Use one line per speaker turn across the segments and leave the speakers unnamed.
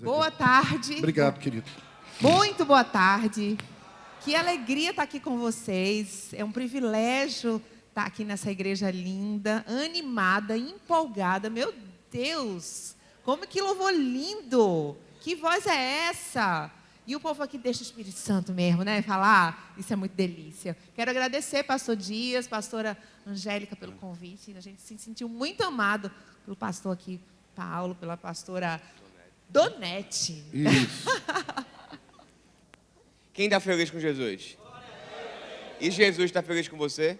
Boa tarde.
Obrigado, querido.
Muito boa tarde. Que alegria estar aqui com vocês. É um privilégio estar aqui nessa igreja linda, animada, empolgada. Meu Deus, como que louvor lindo! Que voz é essa? E o povo aqui deixa o Espírito Santo mesmo, né? Falar, isso é muito delícia. Quero agradecer, pastor Dias, pastora Angélica, pelo convite. A gente se sentiu muito amado pelo pastor aqui, Paulo, pela pastora Donete.
Isso.
Quem está feliz com Jesus? E Jesus está feliz com você?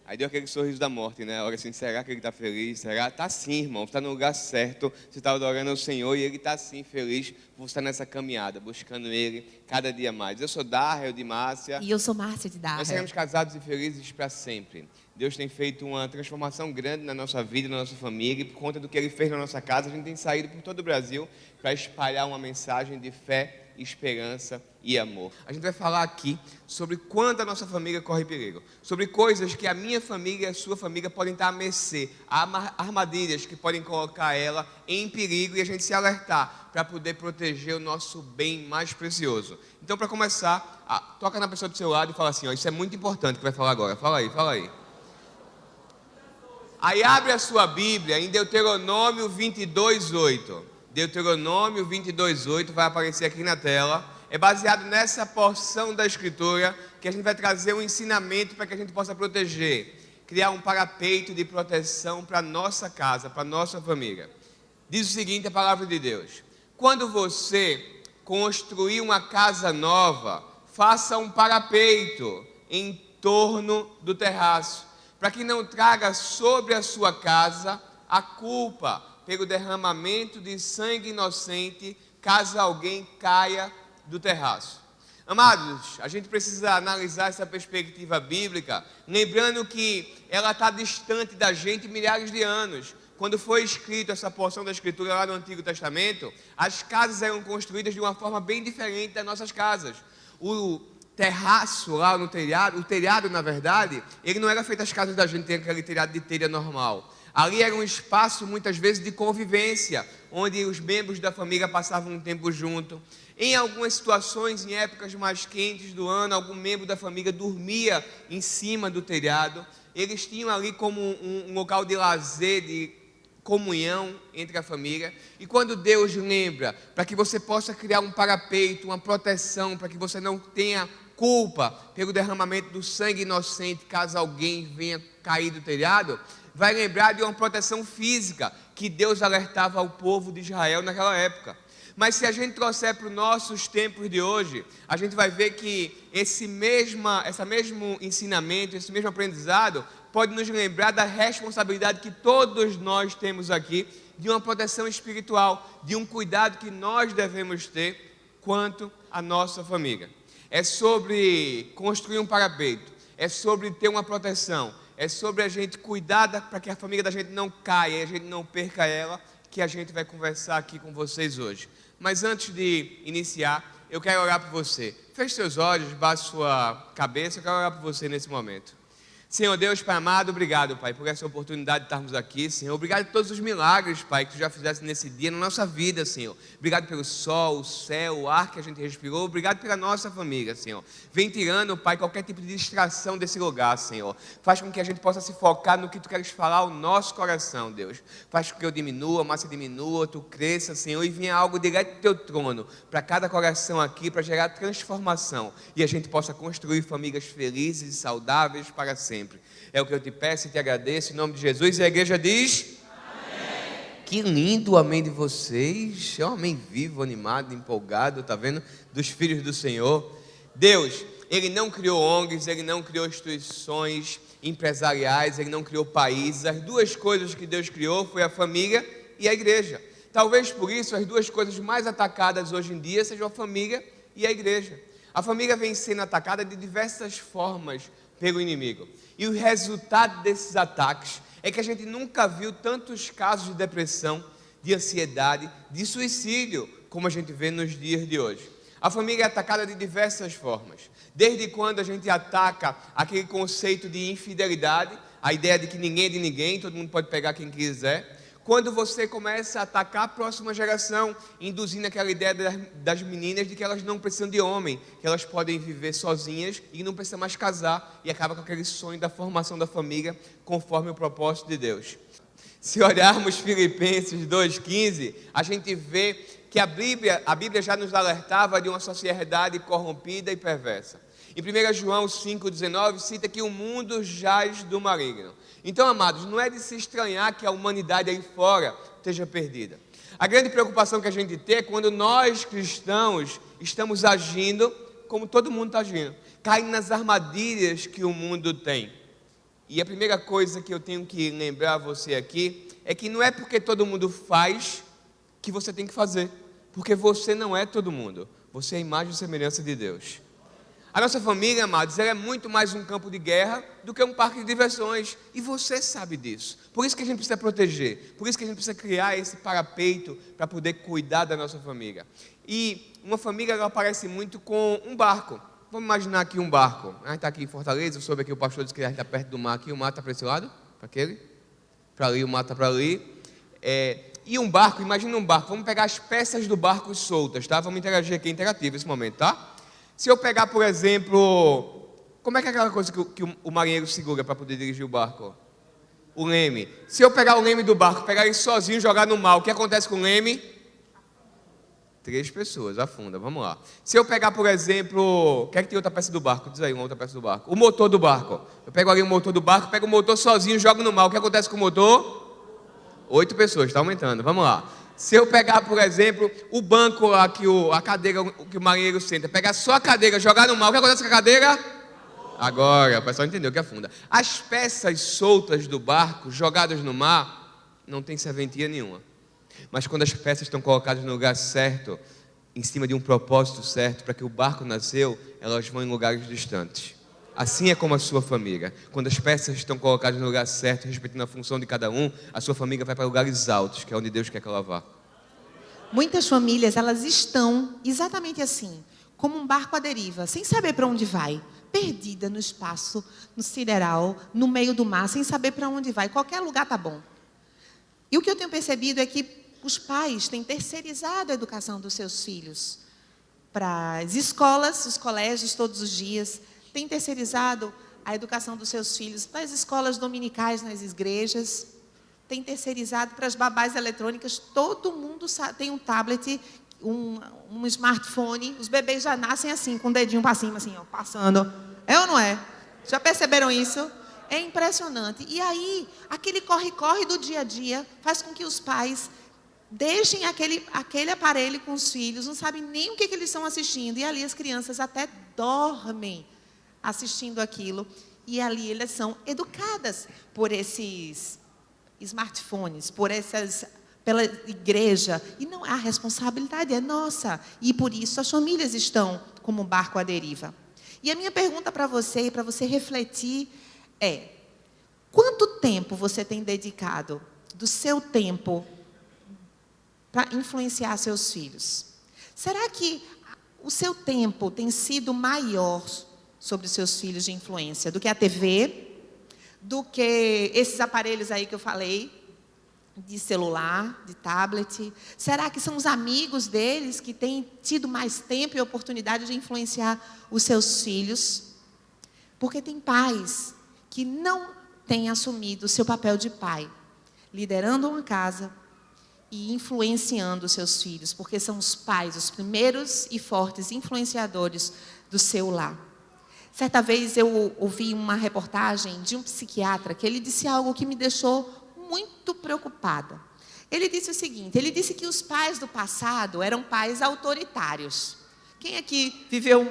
Aí deu aquele sorriso da morte, né? Olha assim, será que ele está feliz? Será? Está sim, irmão. Está no lugar certo. Você está adorando ao Senhor e Ele está sim feliz por estar nessa caminhada, buscando Ele cada dia mais. Eu sou Darrell de Márcia.
E eu sou Márcia de Darrell.
Nós seremos casados e felizes para sempre. Deus tem feito uma transformação grande na nossa vida, na nossa família. E por conta do que Ele fez na nossa casa, a gente tem saído por todo o Brasil para espalhar uma mensagem de fé, esperança e amor. A gente vai falar aqui sobre quando a nossa família corre perigo, sobre coisas que a minha família e a sua família podem estar a mercê, armadilhas que podem colocar ela em perigo e a gente se alertar para poder proteger o nosso bem mais precioso. Então, para começar, toca na pessoa do seu lado e fala assim, ó, isso é muito importante que vai falar agora. Fala aí, fala aí. Aí abre a sua Bíblia em Deuteronômio 22:8. Deuteronômio 22:8 vai aparecer aqui na tela. É baseado nessa porção da Escritura que a gente vai trazer um ensinamento para que a gente possa proteger, criar um parapeito de proteção para a nossa casa, para a nossa família. Diz o seguinte, a palavra de Deus: quando você construir uma casa nova, faça um parapeito em torno do terraço, para que não traga sobre a sua casa a culpa pelo derramamento de sangue inocente, caso alguém caia do terraço. Amados, a gente precisa analisar essa perspectiva bíblica, lembrando que ela está distante da gente milhares de anos. Quando foi escrito essa porção da Escritura lá no Antigo Testamento, as casas eram construídas de uma forma bem diferente das nossas casas. O terraço lá no telhado, o telhado, na verdade, ele não era feito as casas da gente, tem aquele telhado de telha normal. Ali era um espaço, muitas vezes, de convivência, onde os membros da família passavam um tempo junto. Em algumas situações, em épocas mais quentes do ano, algum membro da família dormia em cima do telhado. Eles tinham ali como um local de lazer, de comunhão entre a família. E quando Deus lembra, para que você possa criar um parapeito, uma proteção, para que você não tenha culpa pelo derramamento do sangue inocente, caso alguém venha cair do telhado, vai lembrar de uma proteção física que Deus alertava ao povo de Israel naquela época. Mas se a gente trouxer para os nossos tempos de hoje, a gente vai ver que esse mesmo ensinamento, esse mesmo aprendizado, pode nos lembrar da responsabilidade que todos nós temos aqui, de uma proteção espiritual, de um cuidado que nós devemos ter quanto à nossa família. É sobre construir um parapeito, é sobre ter uma proteção, é sobre a gente cuidar para que a família da gente não caia, a gente não perca ela, que a gente vai conversar aqui com vocês hoje. Mas antes de iniciar, eu quero orar por você. Feche seus olhos, baixe sua cabeça, eu quero orar por você nesse momento. Senhor Deus, Pai amado, obrigado, Pai, por essa oportunidade de estarmos aqui, Senhor. Obrigado por todos os milagres, Pai, que Tu já fizeste nesse dia, na nossa vida, Senhor. Obrigado pelo sol, o céu, o ar que a gente respirou. Obrigado pela nossa família, Senhor. Vem tirando, Pai, qualquer tipo de distração desse lugar, Senhor. Faz com que a gente possa se focar no que Tu queres falar ao nosso coração, Deus. Faz com que eu diminua, a massa diminua, Tu cresça, Senhor, e venha algo direto do Teu trono, para cada coração aqui, para gerar transformação. E a gente possa construir famílias felizes e saudáveis para sempre. É o que eu te peço e te agradeço em nome de Jesus. E a igreja diz: amém. Que lindo o amém de vocês. É um amém vivo, animado, empolgado, tá vendo? Dos filhos do Senhor. Deus, Ele não criou ONGs, Ele não criou instituições empresariais, Ele não criou países. As duas coisas que Deus criou foi a família e a igreja. Talvez por isso as duas coisas mais atacadas hoje em dia sejam a família e a igreja. A família vem sendo atacada de diversas formas pelo inimigo. E o resultado desses ataques é que a gente nunca viu tantos casos de depressão, de ansiedade, de suicídio, como a gente vê nos dias de hoje. A família é atacada de diversas formas. Desde quando a gente ataca aquele conceito de infidelidade, a ideia de que ninguém é de ninguém, todo mundo pode pegar quem quiser, Quando você começa a atacar a próxima geração, induzindo aquela ideia das meninas de que elas não precisam de homem, que elas podem viver sozinhas e não precisam mais casar, e acaba com aquele sonho da formação da família conforme o propósito de Deus. Se olharmos Filipenses 2,15, a gente vê que a Bíblia já nos alertava de uma sociedade corrompida e perversa. Em 1 João 5,19 cita que o mundo jaz do maligno. Então, amados, não é de se estranhar que a humanidade aí fora esteja perdida. A grande preocupação que a gente tem é quando nós cristãos estamos agindo como todo mundo está agindo, caindo nas armadilhas que o mundo tem. E a primeira coisa que eu tenho que lembrar a você aqui é que não é porque todo mundo faz que você tem que fazer, porque você não é todo mundo, você é a imagem e semelhança de Deus. A nossa família, amados, ela é muito mais um campo de guerra do que um parque de diversões, e você sabe disso. Por isso que a gente precisa proteger, por isso que a gente precisa criar esse parapeito para poder cuidar da nossa família. E uma família, ela parece muito com um barco. Vamos imaginar aqui um barco. A gente está aqui em Fortaleza, eu soube que o pastor disse que a gente está perto do mar aqui. O mar está para esse lado? Para aquele? Para ali, o mar está para ali. E um barco, imagina um barco. Vamos pegar as peças do barco soltas, tá? Vamos interagir aqui, interativo esse momento, tá? Se eu pegar, por exemplo, como é que é aquela coisa que o marinheiro segura para poder dirigir o barco? O leme. Se eu pegar o leme do barco, pegar ele sozinho e jogar no mar, o que acontece com o leme? 3 pessoas, afunda, vamos lá. Se eu pegar, por exemplo, o que é que tem outra peça do barco? Diz aí uma outra peça do barco. O motor do barco. Eu pego ali o motor do barco, pego o motor sozinho e jogo no mar. O que acontece com o motor? 8 pessoas, está aumentando, vamos lá. Se eu pegar, por exemplo, o banco lá, a cadeira que o marinheiro senta, pegar só a cadeira, jogar no mar, o que acontece com a cadeira? Agora, o pessoal entendeu que afunda. As peças soltas do barco, jogadas no mar, não tem serventia nenhuma. Mas quando as peças estão colocadas no lugar certo, em cima de um propósito certo, para que o barco nasceu, elas vão em lugares distantes. Assim é como a sua família. Quando as peças estão colocadas no lugar certo, respeitando a função de cada um, a sua família vai para lugares altos, que é onde Deus quer que ela vá.
Muitas famílias, elas estão exatamente assim, como um barco à deriva, sem saber para onde vai, perdida no espaço, no sideral, no meio do mar, sem saber para onde vai. Qualquer lugar tá bom. E o que eu tenho percebido é que os pais têm terceirizado a educação dos seus filhos para as escolas, os colégios todos os dias, têm terceirizado a educação dos seus filhos para as escolas dominicais nas igrejas, têm terceirizado para as babás eletrônicas. Todo mundo tem um tablet, um smartphone, os bebês já nascem assim, com o dedinho para cima, assim, ó, passando. É ou não é? Já perceberam isso? É impressionante. E aí, aquele corre-corre do dia a dia faz com que os pais deixem aquele aparelho com os filhos, não sabem nem o que eles estão assistindo. E ali as crianças até dormem assistindo aquilo. E ali elas são educadas por esses smartphones, pela igreja. E não, a responsabilidade é nossa. E por isso as famílias estão como um barco à deriva. E a minha pergunta para você, e para você refletir, é: quanto tempo você tem dedicado do seu tempo para influenciar seus filhos? Será que o seu tempo tem sido maior sobre os seus filhos de influência do que a TV, do que esses aparelhos aí que eu falei, de celular, de tablet? Será que são os amigos deles que têm tido mais tempo e oportunidade de influenciar os seus filhos? Porque tem pais que não têm assumido o seu papel de pai, liderando uma casa e influenciando os seus filhos, porque são os pais os primeiros e fortes influenciadores do seu lar. Certa vez eu ouvi uma reportagem de um psiquiatra que ele disse algo que me deixou muito preocupada. Ele disse o seguinte: ele disse que os pais do passado eram pais autoritários. Quem aqui viveu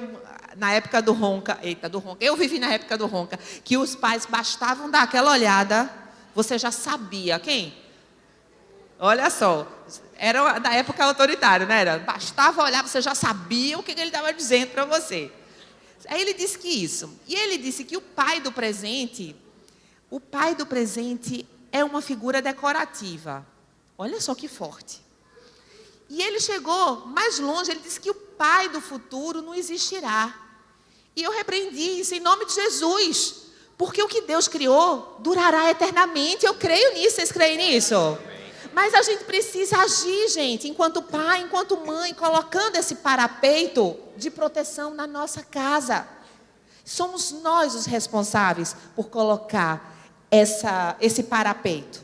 na época do Ronca? Eita, do Ronca. Eu vivi na época do Ronca, que os pais bastavam dar aquela olhada, você já sabia. Quem? Olha só, era da época autoritária, não era? Bastava olhar, você já sabia o que ele estava dizendo para você. Aí ele disse que isso. E ele disse que o pai do presente é uma figura decorativa. Olha só que forte. E ele chegou mais longe, ele disse que o pai do futuro não existirá. E eu repreendi isso em nome de Jesus. Porque o que Deus criou durará eternamente. Eu creio nisso, vocês creem nisso? Mas a gente precisa agir, gente, enquanto pai, enquanto mãe, colocando esse parapeito de proteção na nossa casa. Somos nós os responsáveis por colocar esse parapeito.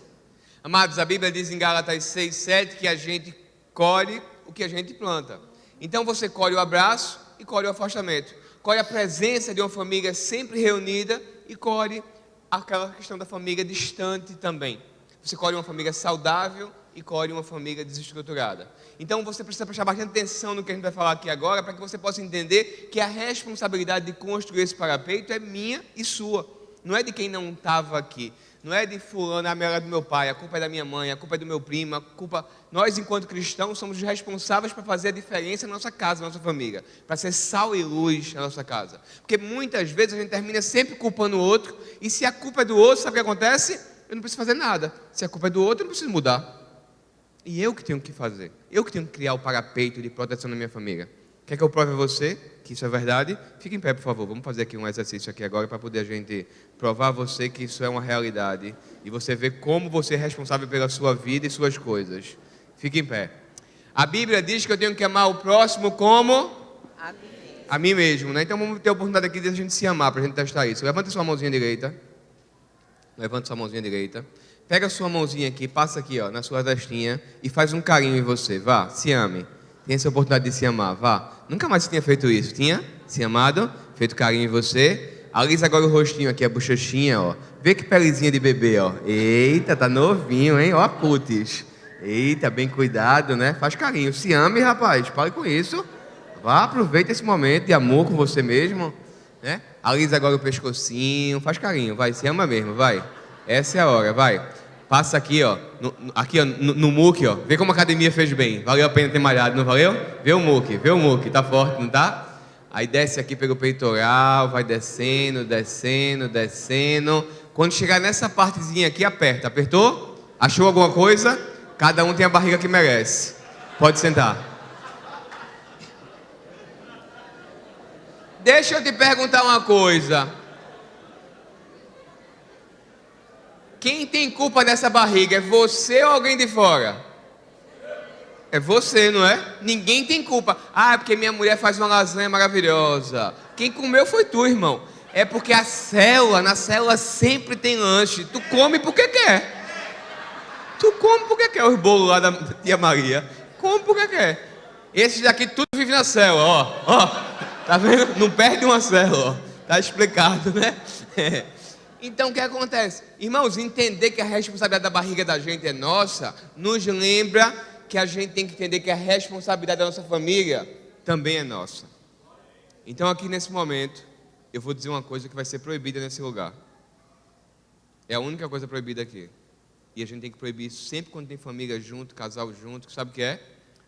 Amados, a Bíblia diz em Gálatas 6:7 que a gente colhe o que a gente planta. Então você colhe o abraço e colhe o afastamento. Colhe a presença de uma família sempre reunida e colhe aquela questão da família distante também. Você colhe uma família saudável e colhe uma família desestruturada. Então você precisa prestar bastante atenção no que a gente vai falar aqui agora, para que você possa entender que a responsabilidade de construir esse parapeito é minha e sua. Não é de quem não estava aqui. Não é de fulano, a mulher é do meu pai, a culpa é da minha mãe, a culpa é do meu primo, Nós, enquanto cristãos, somos os responsáveis para fazer a diferença na nossa casa, na nossa família. Para ser sal e luz na nossa casa. Porque muitas vezes a gente termina sempre culpando o outro. E se a culpa é do outro, sabe o que acontece? Eu não preciso fazer nada. Se a culpa é do outro, eu não preciso mudar. E eu que tenho que fazer. Eu que tenho que criar o parapeito de proteção na minha família. Quer que eu prove a você que isso é verdade? Fique em pé, por favor. Vamos fazer aqui um exercício aqui agora para poder a gente provar a você que isso é uma realidade. E você ver como você é responsável pela sua vida e suas coisas. Fique em pé. A Bíblia diz que eu tenho que amar o próximo como? A mim mesmo, né? Então vamos ter a oportunidade aqui de a gente se amar, para a gente testar isso. Levanta sua mãozinha direita. Levanta sua mãozinha direita. Pega a sua mãozinha aqui, passa aqui, ó, na sua testinha e faz um carinho em você. Vá, se ame. Tem essa oportunidade de se amar, vá. Nunca mais você tinha feito isso, tinha? Se amado, feito carinho em você. Alisa agora o rostinho aqui, a bochechinha, ó. Vê que pelezinha de bebê, ó. Eita, tá novinho, hein? Ó, putz. Eita, bem cuidado, né? Faz carinho. Se ame, rapaz. Pare com isso. Vá, aproveita esse momento de amor com você mesmo, né? Alisa agora o pescocinho. Faz carinho, vai. Se ama mesmo, vai. Essa é a hora, vai. Passa aqui, ó, no muque, ó. Vê como a academia fez bem. Valeu a pena ter malhado, não valeu? Vê o muque, tá forte, não tá? Aí desce aqui pelo peitoral, vai descendo, descendo, descendo. Quando chegar nessa partezinha aqui, aperta. Apertou? Achou alguma coisa? Cada um tem a barriga que merece. Pode sentar. Deixa eu te perguntar uma coisa. Quem tem culpa dessa barriga? É você ou alguém de fora? É você, não é? Ninguém tem culpa. Ah, é porque minha mulher faz uma lasanha maravilhosa. Quem comeu foi tu, irmão. É porque na célula sempre tem lanche. Tu come porque quer. Tu come porque quer os bolos lá da tia Maria. Come porque quer. Esses daqui tudo vive na célula, ó. Tá vendo? Não perde uma célula, ó. Tá explicado, né? Então o que acontece? Irmãos, entender que a responsabilidade da barriga da gente é nossa, nos lembra que a gente tem que entender que a responsabilidade da nossa família também é nossa. Então aqui nesse momento, eu vou dizer uma coisa que vai ser proibida nesse lugar. É a única coisa proibida aqui. E a gente tem que proibir isso sempre quando tem família junto, casal junto. Sabe o que é?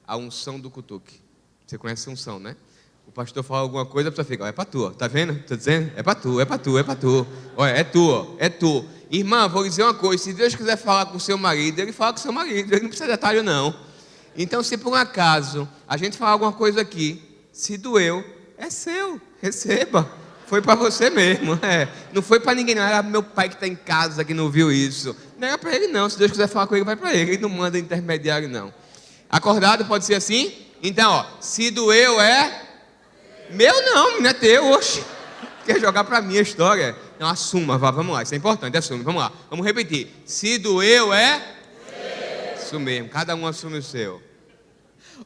A unção do cutuque. Você conhece a unção, né? O pastor fala alguma coisa, a pessoa fica, ó, é para tu, tá vendo? Tô dizendo? É para tu, é para tu, é para tu. Olha, é tu, ó, é tu. Irmã, vou dizer uma coisa, se Deus quiser falar com o seu marido, ele fala com o seu marido, ele não precisa de atalho não. Então, se por um acaso a gente falar alguma coisa aqui, se doeu, é seu, receba. Foi para você mesmo, não foi para ninguém não, era meu pai que está em casa que não viu isso. Não era para ele não, se Deus quiser falar com ele, vai para ele, ele não manda intermediário não. Acordado pode ser assim? Então, ó, se doeu meu não é teu, oxe. Quer jogar para mim a história? Não, assuma, vamos lá, isso é importante, assume, vamos lá. Vamos repetir. Se doeu isso mesmo, cada um assume o seu.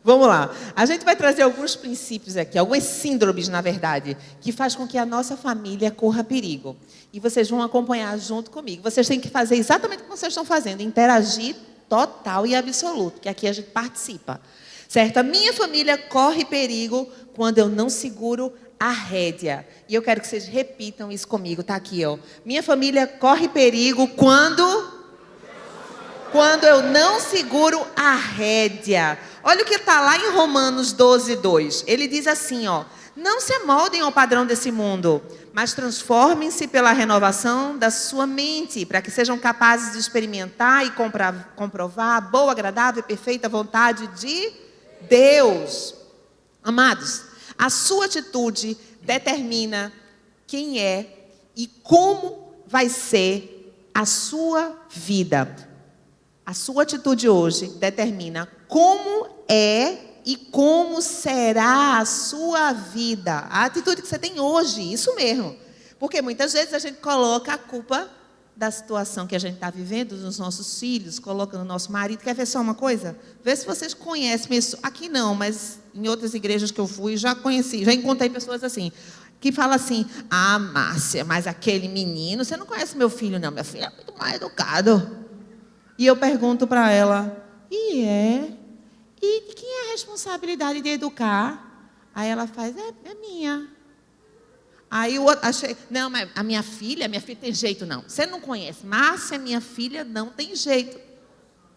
Vamos lá. A gente vai trazer alguns princípios aqui, algumas síndromes, na verdade, que faz com que a nossa família corra perigo. E vocês vão acompanhar junto comigo. Vocês têm que fazer exatamente o que vocês estão fazendo, interagir total e absoluto, que aqui a gente participa. Certo? A minha família corre perigo quando eu não seguro a rédea. E eu quero que vocês repitam isso comigo. Tá aqui, ó. Minha família corre perigo quando eu não seguro a rédea. Olha o que está lá em Romanos 12:2. Ele diz assim, ó. Não se amoldem ao padrão desse mundo, mas transformem-se pela renovação da sua mente, para que sejam capazes de experimentar e comprovar a boa, agradável e perfeita vontade de Deus. Amados, a sua atitude determina quem é e como vai ser a sua vida. A sua atitude hoje determina como é e como será a sua vida. A atitude que você tem hoje, isso mesmo. Porque muitas vezes a gente coloca a culpa da situação que a gente está vivendo, dos nossos filhos, coloca no nosso marido. Quer ver só uma coisa? Vê se vocês conhecem isso. Aqui não, mas em outras igrejas que eu fui, já conheci, já encontrei pessoas assim, que falam assim: ah, Márcia, mas aquele menino, você não conhece meu filho, não. Meu filho é muito mal educado. E eu pergunto para ela: e de quem é a responsabilidade de educar? Aí ela faz: é minha. Aí o outro, achei, não, mas a minha filha tem jeito, não. Você não conhece, Márcia, minha filha não tem jeito.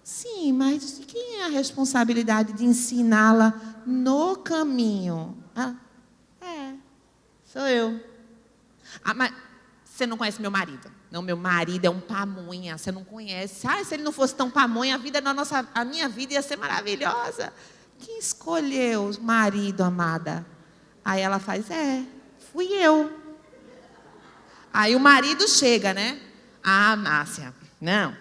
Sim, mas de quem é a responsabilidade de ensiná-la no caminho? Sou eu. Ah, mas você não conhece meu marido? Não, meu marido é um pamonha, você não conhece. Ah, se ele não fosse tão pamonha, a minha vida ia ser maravilhosa. Quem escolheu o marido, amada? Aí ela faz: fui eu. Aí o marido chega, né? Ah, Márcia, não.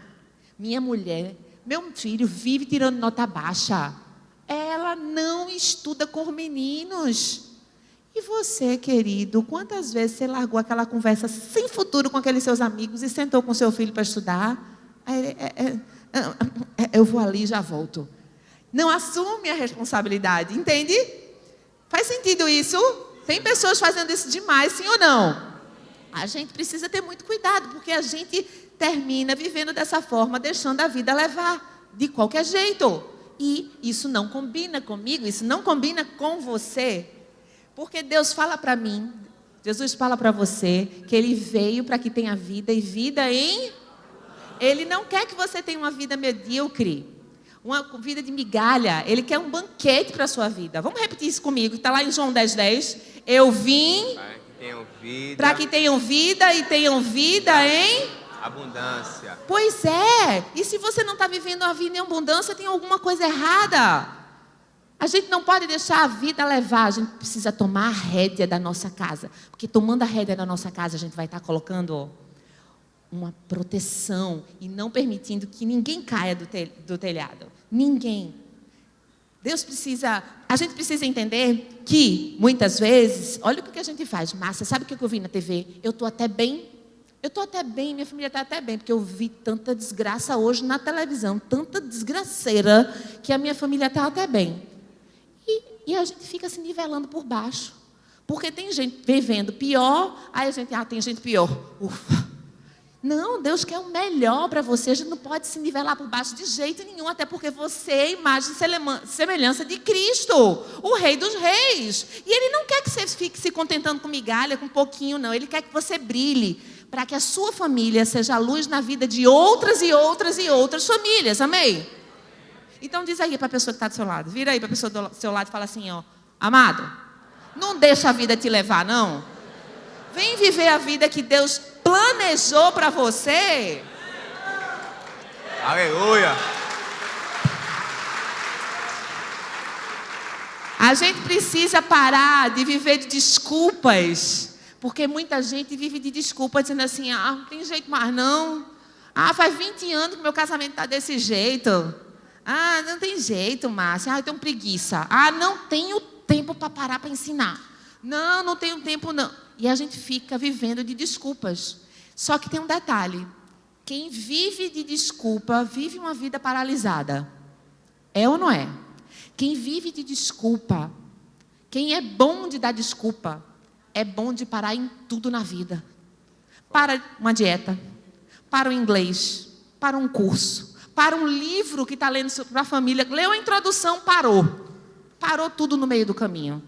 Minha mulher, meu filho vive tirando nota baixa. Ela não estuda com meninos. E você, querido, quantas vezes você largou aquela conversa sem futuro com aqueles seus amigos e sentou com seu filho para estudar? Aí, eu vou ali e já volto. Não assume a responsabilidade, entende? Faz sentido isso? Tem pessoas fazendo isso demais, sim ou não? A gente precisa ter muito cuidado, porque a gente termina vivendo dessa forma, deixando a vida levar, de qualquer jeito. E isso não combina comigo, isso não combina com você. Porque Deus fala para mim, Jesus fala para você, que Ele veio para que tenha vida e vida em... Ele não quer que você tenha uma vida medíocre, uma vida de migalha. Ele quer um banquete para a sua vida. Vamos repetir isso comigo, está lá em João 10:10. Eu vim para que tenham vida e tenham vida em...
abundância.
Pois é, e se você não está vivendo a vida em abundância, tem alguma coisa errada. A gente não pode deixar a vida levar, a gente precisa tomar a rédea da nossa casa. Porque tomando a rédea da nossa casa, a gente vai estar colocando uma proteção e não permitindo que ninguém caia do telhado. Ninguém. A gente precisa entender que, muitas vezes, olha o que a gente faz. Márcia, sabe o que eu vi na TV? Eu estou até bem, minha família está até bem, porque eu vi tanta desgraça hoje na televisão, tanta desgraceira, que a minha família está até bem. E a gente fica se nivelando por baixo. Porque tem gente vivendo pior, aí a gente, tem gente pior. Ufa. Não, Deus quer o melhor para você. A gente não pode se nivelar por baixo de jeito nenhum, até porque você é imagem e semelhança de Cristo, o Rei dos Reis. E Ele não quer que você fique se contentando com migalha, com pouquinho, não. Ele quer que você brilhe, para que a sua família seja a luz na vida de outras e outras e outras famílias. Amém? Então diz aí para a pessoa que está do seu lado, vira aí para a pessoa do seu lado e fala assim, amado, não deixa a vida te levar, não. Vem viver a vida que Deus planejou para você.
Aleluia.
A gente precisa parar de viver de desculpas, porque muita gente vive de desculpas, dizendo assim, não tem jeito mais não. Faz 20 anos que meu casamento está desse jeito. Não tem jeito, Márcia. Eu tenho preguiça. Não tenho tempo para parar para ensinar. Não tenho tempo, não. E a gente fica vivendo de desculpas. Só que tem um detalhe. Quem vive de desculpa, vive uma vida paralisada. É ou não é? Quem vive de desculpa, quem é bom de dar desculpa, é bom de parar em tudo na vida. Para uma dieta, para o inglês, para um curso, para um livro que está lendo para a família. Leu a introdução, parou tudo no meio do caminho.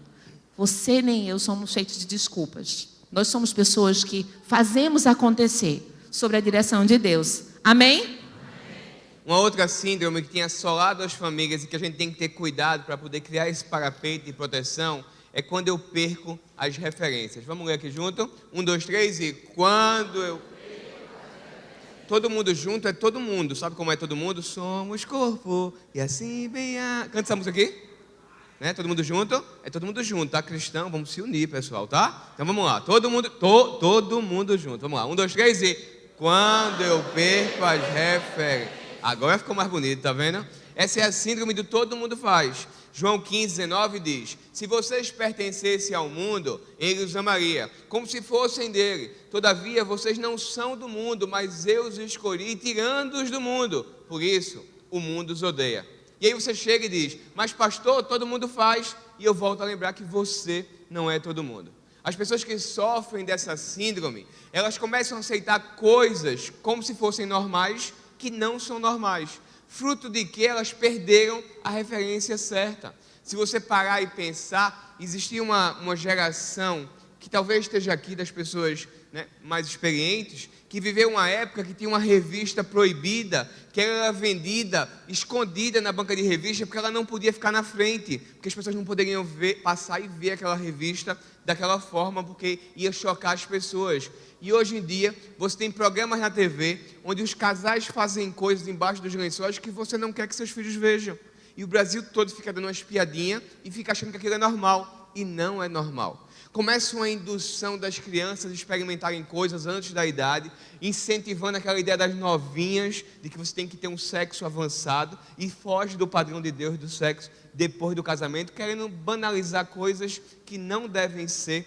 Você nem eu somos cheios de desculpas. Nós somos pessoas que fazemos acontecer sobre a direção de Deus. Amém?
Uma outra síndrome que tem assolado as famílias e que a gente tem que ter cuidado para poder criar esse parapeito de proteção é quando eu perco as referências. Vamos ler aqui junto? 1, 2, 3 e quando eu... Todo mundo junto é todo mundo. Sabe como é todo mundo? Somos corpo e assim bem a... Canta essa música aqui. Né? Todo mundo junto? É todo mundo junto, tá? Cristão, vamos se unir, pessoal, tá? Então vamos lá. Todo mundo junto. Vamos lá. 1, 2, 3 e... Quando eu perco as referências. Agora ficou mais bonito, tá vendo? Essa é a síndrome do todo mundo faz. João 15:19 diz: se vocês pertencessem ao mundo, ele os amaria, como se fossem dele. Todavia, vocês não são do mundo, mas eu os escolhi, tirando-os do mundo. Por isso, o mundo os odeia. E aí você chega e diz: mas pastor, todo mundo faz. E eu volto a lembrar que você não é todo mundo. As pessoas que sofrem dessa síndrome, elas começam a aceitar coisas como se fossem normais, que não são normais. Fruto de que elas perderam a referência certa. Se você parar e pensar, existia uma geração que talvez esteja aqui, das pessoas, né, mais experientes, que viveu uma época que tinha uma revista proibida, que era vendida, escondida na banca de revista, porque ela não podia ficar na frente, porque as pessoas não poderiam passar e ver aquela revista daquela forma, porque ia chocar as pessoas. E hoje em dia, você tem programas na TV, onde os casais fazem coisas embaixo dos lençóis que você não quer que seus filhos vejam. E o Brasil todo fica dando uma espiadinha e fica achando que aquilo é normal. E não é normal. Começa uma indução das crianças a experimentarem coisas antes da idade, incentivando aquela ideia das novinhas, de que você tem que ter um sexo avançado, e foge do padrão de Deus do sexo depois do casamento, querendo banalizar coisas que não devem ser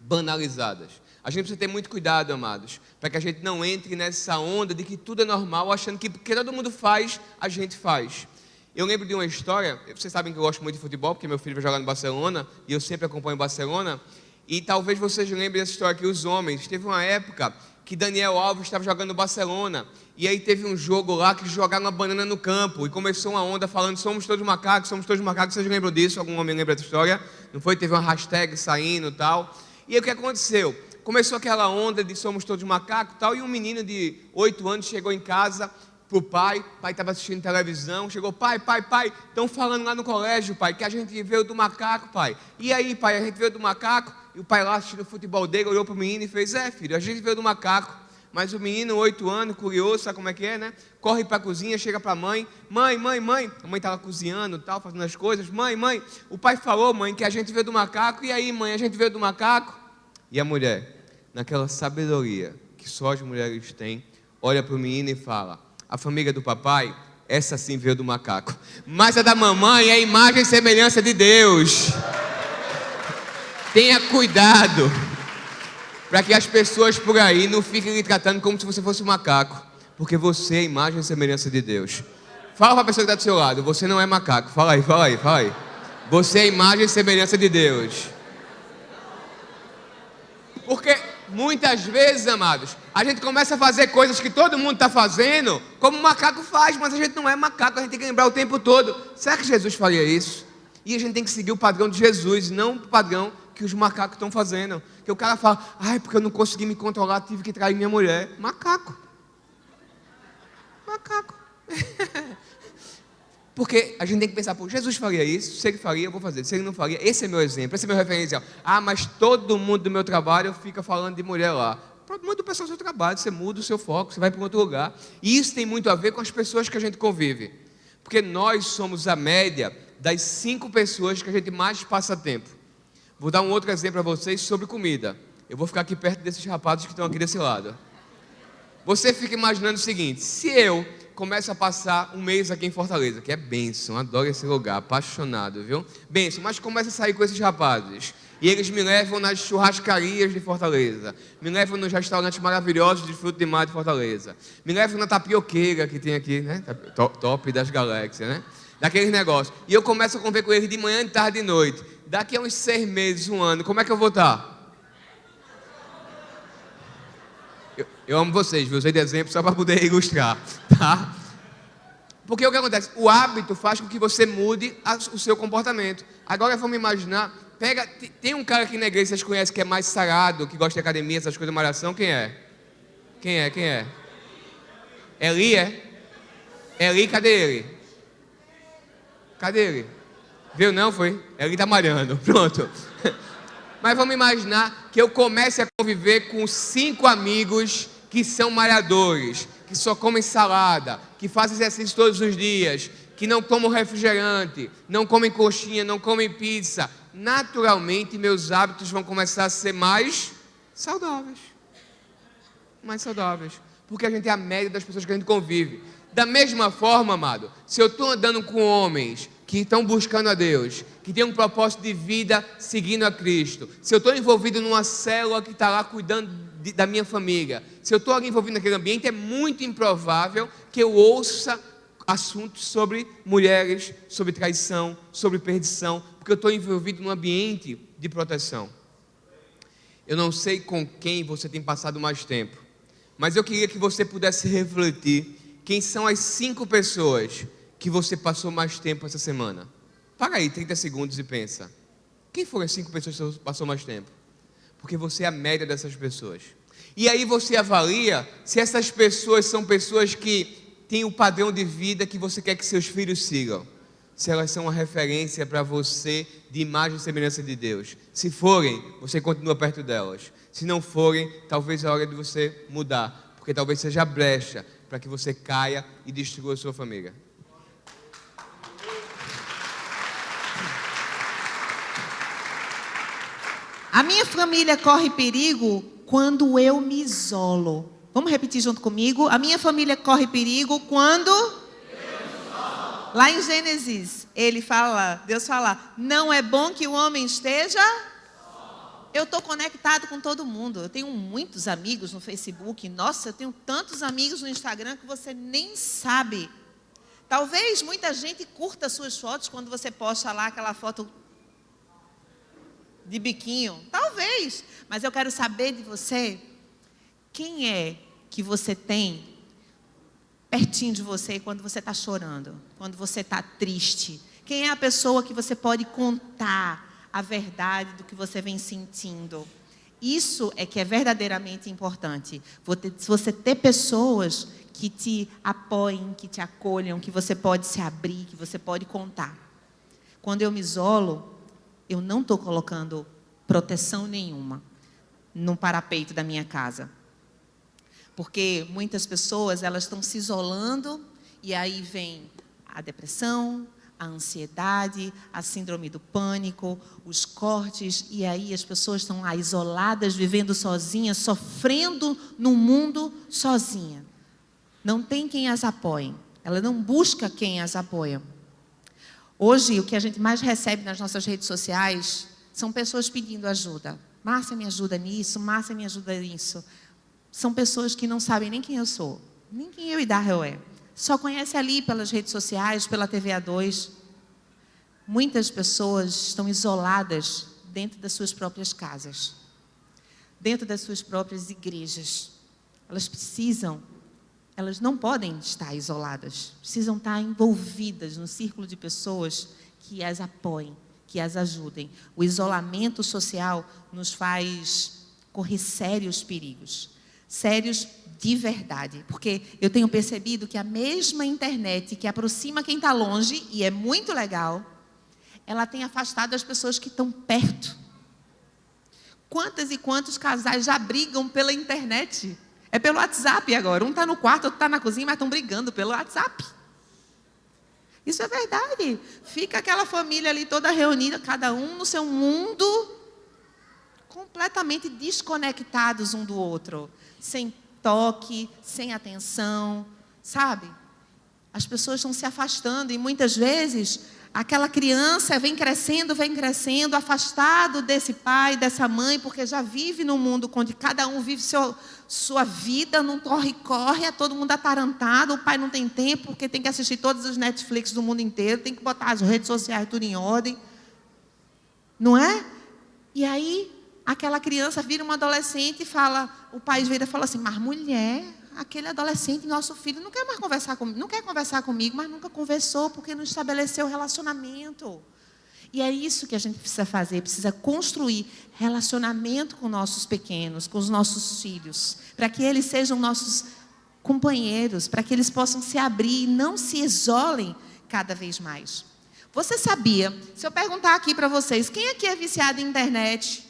banalizadas. A gente precisa ter muito cuidado, amados, para que a gente não entre nessa onda de que tudo é normal, achando que porque todo mundo faz, a gente faz. Eu lembro de uma história, vocês sabem que eu gosto muito de futebol, porque meu filho vai jogar no Barcelona, e eu sempre acompanho o Barcelona, e talvez vocês lembrem dessa história que os homens, teve uma época que Daniel Alves estava jogando no Barcelona, e aí teve um jogo lá que jogaram uma banana no campo, e começou uma onda falando, somos todos macacos, vocês lembram disso? Algum homem lembra dessa história? Não foi? Teve uma hashtag saindo e tal, e aí o que aconteceu? Começou aquela onda de somos todos macacos e tal, e um menino de 8 anos chegou em casa pro o pai estava assistindo televisão, chegou, pai, estão falando lá no colégio, pai, que a gente veio do macaco, pai. E aí, pai, a gente veio do macaco? E o pai lá assistindo o futebol dele, olhou pro menino e fez, filho, a gente veio do macaco. Mas o menino, 8 anos, curioso, sabe como é que é, né? Corre para a cozinha, chega para a mãe, mãe. A mãe estava cozinhando, tal, fazendo as coisas. Mãe, o pai falou, mãe, que a gente veio do macaco. E aí, mãe, a gente veio do macaco? E a mulher, naquela sabedoria que só as mulheres têm, olha para o menino e fala, a família do papai, essa sim veio do macaco, mas a da mamãe é a imagem e semelhança de Deus. Tenha cuidado, para que as pessoas por aí não fiquem lhe tratando como se você fosse um macaco, porque você é a imagem e semelhança de Deus. Fala para a pessoa que está do seu lado, você não é macaco, fala aí. Você é a imagem e semelhança de Deus. Porque muitas vezes, amados, a gente começa a fazer coisas que todo mundo está fazendo, como o macaco faz, mas a gente não é macaco, a gente tem que lembrar o tempo todo. Será que Jesus faria isso? E a gente tem que seguir o padrão de Jesus, não o padrão que os macacos estão fazendo. Que o cara fala, porque eu não consegui me controlar, tive que trair minha mulher. Macaco. Porque a gente tem que pensar, Jesus faria isso, se ele faria, eu vou fazer, se ele não faria, esse é meu exemplo, esse é meu referencial. Mas todo mundo do meu trabalho fica falando de mulher lá. Muda o pessoal do seu trabalho, você muda o seu foco, você vai para um outro lugar. E isso tem muito a ver com as pessoas que a gente convive. Porque nós somos a média das 5 pessoas que a gente mais passa tempo. Vou dar um outro exemplo para vocês sobre comida. Eu vou ficar aqui perto desses rapazes que estão aqui desse lado. Você fica imaginando o seguinte, se eu começo a passar um mês aqui em Fortaleza, que é bênção, adoro esse lugar, apaixonado, viu? Bênção, mas começo a sair com esses rapazes, e eles me levam nas churrascarias de Fortaleza, me levam nos restaurantes maravilhosos de fruto de mar de Fortaleza, me levam na tapioqueira que tem aqui, né? Top das galáxias, né? Daqueles negócios, e eu começo a conviver com eles de manhã, de tarde e de noite. Daqui a uns 6 meses, 1 ano, como é que eu vou estar? Eu amo vocês, viu? Usei de exemplo só para poder ilustrar, tá? Porque o que acontece? O hábito faz com que você mude o seu comportamento. Agora vamos imaginar, tem um cara aqui na igreja, vocês conhecem, que é mais sarado, que gosta de academia, essas coisas de malhação, quem é? Quem é? Eli, é? Eli, cadê ele? Cadê ele? Viu não, foi? Eli tá malhando, pronto. Mas vamos imaginar que eu comece a conviver com 5 amigos que são malhadores, que só comem salada, que fazem exercício todos os dias, que não tomam refrigerante, não comem coxinha, não comem pizza. Naturalmente, meus hábitos vão começar a ser mais saudáveis. porque a gente é a média das pessoas que a gente convive. Da mesma forma, amado, se eu estou andando com homens que estão buscando a Deus, que têm um propósito de vida seguindo a Cristo, se eu estou envolvido numa célula que está lá cuidando da minha família, se eu estou envolvido naquele ambiente, é muito improvável que eu ouça assuntos sobre mulheres, sobre traição, sobre perdição, porque eu estou envolvido num ambiente de proteção. Eu não sei com quem você tem passado mais tempo, mas eu queria que você pudesse refletir quem são as 5 pessoas que você passou mais tempo essa semana. Para aí 30 segundos e pensa. Quem foram as 5 pessoas que você passou mais tempo? Porque você é a média dessas pessoas. E aí você avalia se essas pessoas são pessoas que têm o padrão de vida que você quer que seus filhos sigam. Se elas são uma referência para você de imagem e semelhança de Deus. Se forem, você continua perto delas. Se não forem, talvez é hora de você mudar, porque talvez seja a brecha para que você caia e destrua a sua família.
A minha família corre perigo quando eu me isolo. Vamos repetir junto comigo? A minha família corre perigo quando... Lá em Gênesis, Deus fala, não é bom que o homem esteja... Eu estou conectado com todo mundo. Eu tenho muitos amigos no Facebook. Nossa, eu tenho tantos amigos no Instagram que você nem sabe. Talvez muita gente curta suas fotos quando você posta lá aquela foto de biquinho. Talvez. Mas eu quero saber de você, quem é que você tem pertinho de você quando você está chorando, quando você está triste? Quem é a pessoa que você pode contar a verdade do que você vem sentindo? Isso é que é verdadeiramente importante. Você ter pessoas que te apoiem, que te acolham, que você pode se abrir, que você pode contar. Quando eu me isolo, eu não estou colocando proteção nenhuma no parapeito da minha casa. Porque muitas pessoas, elas estão se isolando e aí vem a depressão, a ansiedade, a síndrome do pânico, os cortes, e aí as pessoas estão lá isoladas, vivendo sozinhas, sofrendo no mundo sozinha. Não tem quem as apoie. Ela não busca quem as apoia. Hoje, o que a gente mais recebe nas nossas redes sociais são pessoas pedindo ajuda. Márcia, me ajuda nisso, Márcia, me ajuda nisso. São pessoas que não sabem nem quem eu sou, nem quem eu e Darrell é. Só conhece ali pelas redes sociais, pela TV-A2. Muitas pessoas estão isoladas dentro das suas próprias casas, dentro das suas próprias igrejas. Elas não podem estar isoladas, precisam estar envolvidas no círculo de pessoas que as apoiem, que as ajudem. O isolamento social nos faz correr sérios perigos, sérios de verdade, porque eu tenho percebido que a mesma internet que aproxima quem está longe, e é muito legal, ela tem afastado as pessoas que estão perto. Quantas e quantos casais já brigam pela internet? É pelo WhatsApp agora. Um está no quarto, outro está na cozinha, mas estão brigando pelo WhatsApp. Isso é verdade. Fica aquela família ali toda reunida, cada um no seu mundo, completamente desconectados um do outro, sem toque, sem atenção, sabe? As pessoas estão se afastando e muitas vezes aquela criança vem crescendo, afastado desse pai, dessa mãe, porque já vive num mundo onde cada um vive sua vida, num corre-corre, é todo mundo atarantado, o pai não tem tempo, porque tem que assistir todos os Netflix do mundo inteiro, tem que botar as redes sociais tudo em ordem, não é? E aí, aquela criança vira uma adolescente e o pai vira e fala assim, mas mulher, aquele adolescente, nosso filho, não quer mais conversar comigo, não quer conversar comigo, mas nunca conversou, porque não estabeleceu relacionamento. E é isso que a gente precisa fazer, precisa construir relacionamento com nossos pequenos, com os nossos filhos, para que eles sejam nossos companheiros, para que eles possam se abrir e não se isolem cada vez mais. Você sabia, se eu perguntar aqui para vocês, quem aqui é viciado em internet?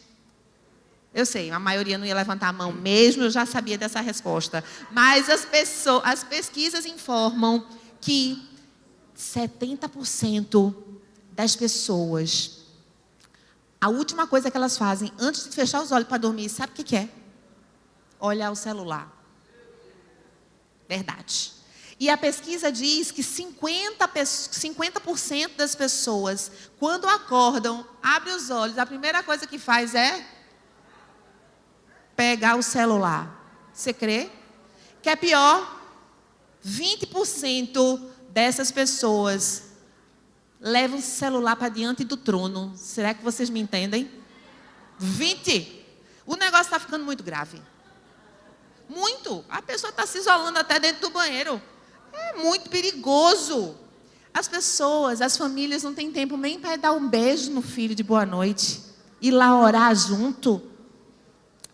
Eu sei, a maioria não ia levantar a mão mesmo, eu já sabia dessa resposta. Mas as pesquisas informam que 70% das pessoas, a última coisa que elas fazem antes de fechar os olhos para dormir, sabe o que é? Olhar o celular. Verdade. E a pesquisa diz que 50% das pessoas, quando acordam, abrem os olhos, a primeira coisa que faz é pegar o celular. Você crê? Que é pior, 20% dessas pessoas levam o celular para diante do trono. Será que vocês me entendem? 20%. O negócio está ficando muito grave. Muito. A pessoa está se isolando até dentro do banheiro. É muito perigoso. As pessoas, as famílias não têm tempo nem para dar um beijo no filho de boa noite. Ir lá orar junto.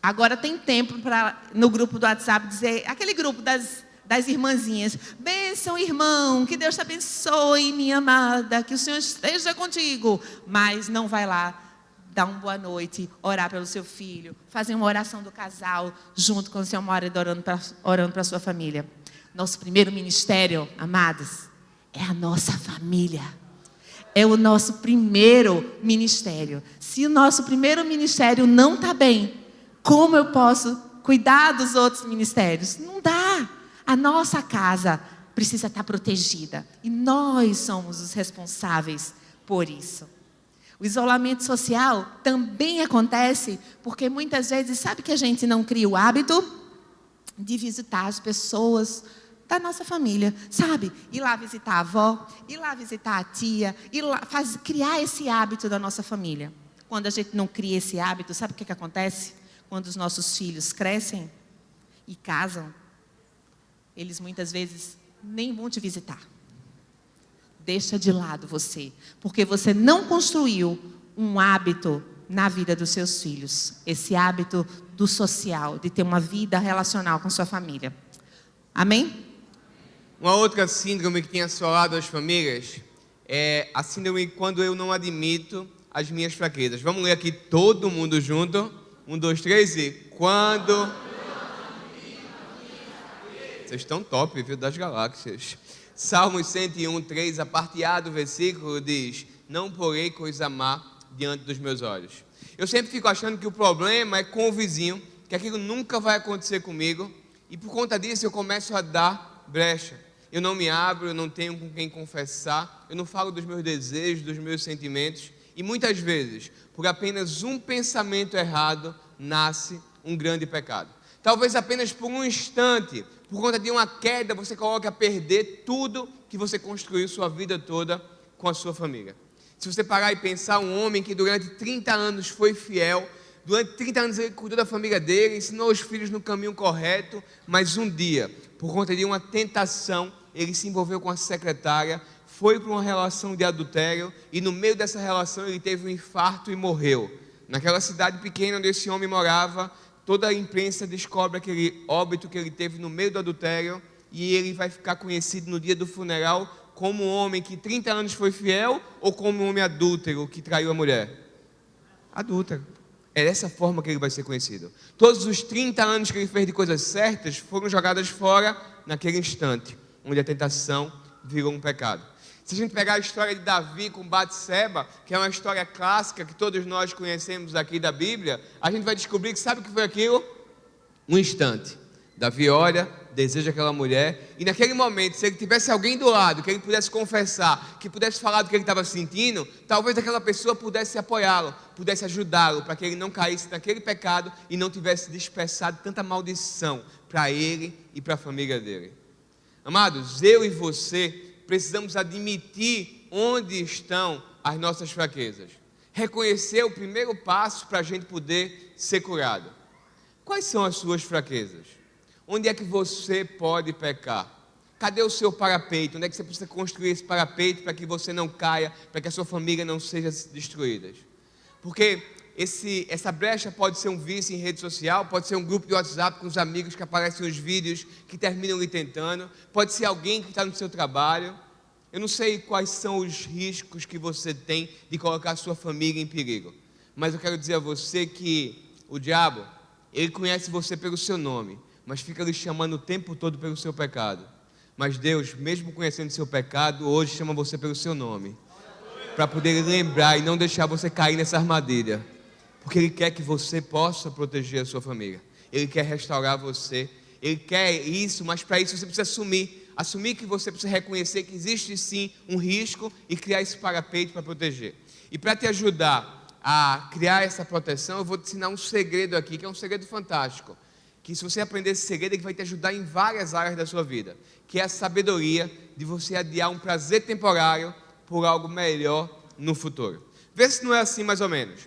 Agora tem tempo para, no grupo do WhatsApp, dizer, aquele grupo das irmãzinhas, bênção, irmão, que Deus te abençoe, minha amada, que o Senhor esteja contigo. Mas não vai lá dar uma boa noite, orar pelo seu filho, fazer uma oração do casal, junto com o seu marido, orando para a sua família. Nosso primeiro ministério, amados, é a nossa família. É o nosso primeiro ministério. Se o nosso primeiro ministério não está bem, como eu posso cuidar dos outros ministérios? Não dá. A nossa casa precisa estar protegida. E nós somos os responsáveis por isso. O isolamento social também acontece porque muitas vezes, sabe que a gente não cria o hábito de visitar as pessoas da nossa família, sabe? Ir lá visitar a avó, ir lá visitar a tia, criar esse hábito da nossa família. Quando a gente não cria esse hábito, sabe o que acontece? Quando os nossos filhos crescem e casam, eles muitas vezes nem vão te visitar. Deixa de lado você, porque você não construiu um hábito na vida dos seus filhos. Esse hábito do social, de ter uma vida relacional com sua família. Amém?
Uma outra síndrome que tem assolado as famílias é a síndrome quando eu não admito as minhas fraquezas. Vamos ler aqui todo mundo junto. 1, 2, 3 e... Quando... Vocês estão top, viu, das galáxias. Salmos 101, 3, a parte A do versículo diz: não porei coisa má diante dos meus olhos. Eu sempre fico achando que o problema é com o vizinho, que aquilo nunca vai acontecer comigo, e por conta disso eu começo a dar brecha. Eu não me abro, eu não tenho com quem confessar, eu não falo dos meus desejos, dos meus sentimentos, e muitas vezes, por apenas um pensamento errado, nasce um grande pecado. Talvez apenas por um instante, por conta de uma queda, você coloque a perder tudo que você construiu sua vida toda com a sua família. Se você parar e pensar, um homem que durante 30 anos foi fiel, durante 30 anos ele cuidou da família dele, ensinou os filhos no caminho correto, mas um dia, por conta de uma tentação, ele se envolveu com a secretária, foi para uma relação de adultério e no meio dessa relação ele teve um infarto e morreu. Naquela cidade pequena onde esse homem morava, toda a imprensa descobre aquele óbito que ele teve no meio do adultério e ele vai ficar conhecido no dia do funeral como um homem que 30 anos foi fiel ou como um homem adúltero que traiu a mulher? Adúltero. É dessa forma que ele vai ser conhecido. Todos os 30 anos que ele fez de coisas certas foram jogadas fora naquele instante, onde a tentação virou um pecado. Se a gente pegar a história de Davi com Batseba, que é uma história clássica que todos nós conhecemos aqui da Bíblia, a gente vai descobrir que sabe o que foi aquilo? Um instante. Davi olha, deseja aquela mulher, e naquele momento, se ele tivesse alguém do lado, que ele pudesse confessar, que pudesse falar do que ele estava sentindo, talvez aquela pessoa pudesse apoiá-lo, pudesse ajudá-lo, para que ele não caísse naquele pecado e não tivesse dispersado tanta maldição para ele e para a família dele. Amados, eu e você precisamos admitir onde estão as nossas fraquezas. Reconhecer o primeiro passo para a gente poder ser curado. Quais são as suas fraquezas? Onde é que você pode pecar? Cadê o seu parapeito? Onde é que você precisa construir esse parapeito para que você não caia, para que a sua família não seja destruída? Porque essa brecha pode ser um vício em rede social, pode ser um grupo de WhatsApp com os amigos que aparecem os vídeos que terminam lhe tentando, pode ser alguém que está no seu trabalho. Eu não sei quais são os riscos que você tem de colocar a sua família em perigo, mas eu quero dizer a você que o diabo, ele conhece você pelo seu nome, mas fica lhe chamando o tempo todo pelo seu pecado. Mas Deus, mesmo conhecendo o seu pecado, hoje chama você pelo seu nome, para poder lembrar e não deixar você cair nessa armadilha, porque Ele quer que você possa proteger a sua família, Ele quer restaurar você, Ele quer isso, mas para isso você precisa assumir que você precisa reconhecer que existe sim um risco e criar esse parapeito para proteger. E para te ajudar a criar essa proteção, eu vou te ensinar um segredo aqui, que é um segredo fantástico, que se você aprender esse segredo, ele vai te ajudar em várias áreas da sua vida, que é a sabedoria de você adiar um prazer temporário por algo melhor no futuro. Vê se não é assim mais ou menos.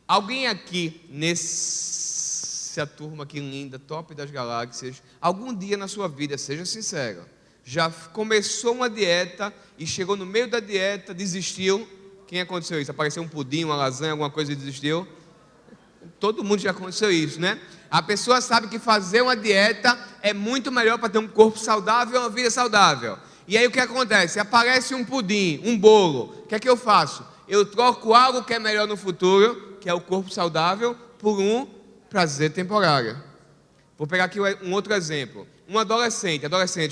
Alguém aqui, nessa turma aqui linda, top das galáxias, algum dia na sua vida, seja sincero, já começou uma dieta e chegou no meio da dieta, desistiu? Quem aconteceu isso? Apareceu um pudim, uma lasanha, alguma coisa e desistiu? Todo mundo já aconteceu isso, né? A pessoa sabe que fazer uma dieta é muito melhor para ter um corpo saudável e uma vida saudável. E aí o que acontece? Aparece um pudim, um bolo. O que é que eu faço? Eu troco algo que é melhor no futuro, que é o corpo saudável, por um prazer temporário. Vou pegar aqui um outro exemplo. Um adolescente,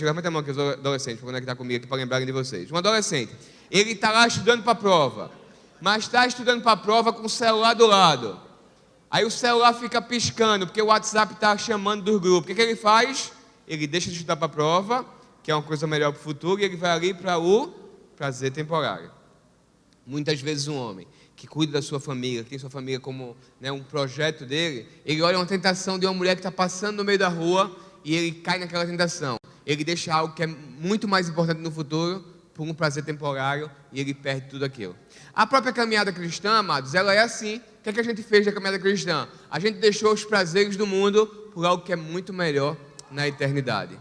levanta a mão aqui, os adolescentes, para conectar comigo aqui, para lembrarem de vocês. Um adolescente, ele está lá estudando para a prova, mas está estudando para a prova com o celular do lado. Aí o celular fica piscando, porque o WhatsApp está chamando do grupo. O que ele faz? Ele deixa de estudar para a prova, que é uma coisa melhor para o futuro, e ele vai ali para o prazer temporário. Muitas vezes um homem que cuida da sua família, que tem sua família como, né, um projeto dele, ele olha uma tentação de uma mulher que está passando no meio da rua e ele cai naquela tentação. Ele deixa algo que é muito mais importante no futuro por um prazer temporário e ele perde tudo aquilo. A própria caminhada cristã, amados, ela é assim. O que é que a gente fez da caminhada cristã? A gente deixou os prazeres do mundo por algo que é muito melhor na eternidade.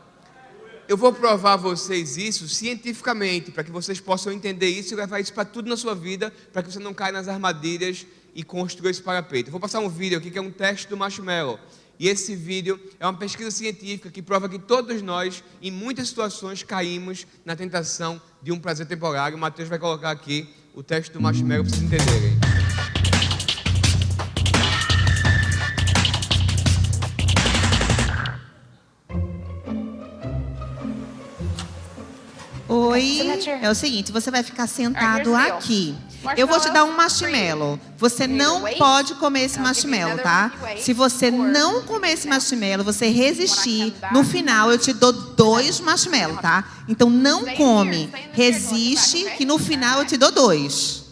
Eu vou provar a vocês isso cientificamente, para que vocês possam entender isso e levar isso para tudo na sua vida, para que você não caia nas armadilhas e construa esse parapeito. Eu vou passar um vídeo aqui que é um teste do marshmallow. E esse vídeo é uma pesquisa científica que prova que todos nós, em muitas situações, caímos na tentação de um prazer temporário. O Mateus vai colocar aqui o teste do marshmallow para vocês entenderem.
Oi, é o seguinte, você vai ficar sentado aqui. Eu vou te dar um marshmallow. Você não pode comer esse marshmallow, tá? Se você não comer esse marshmallow, você resistir, no final eu te dou 2 marshmallows, tá? Então não come, resiste, que no final eu te dou 2.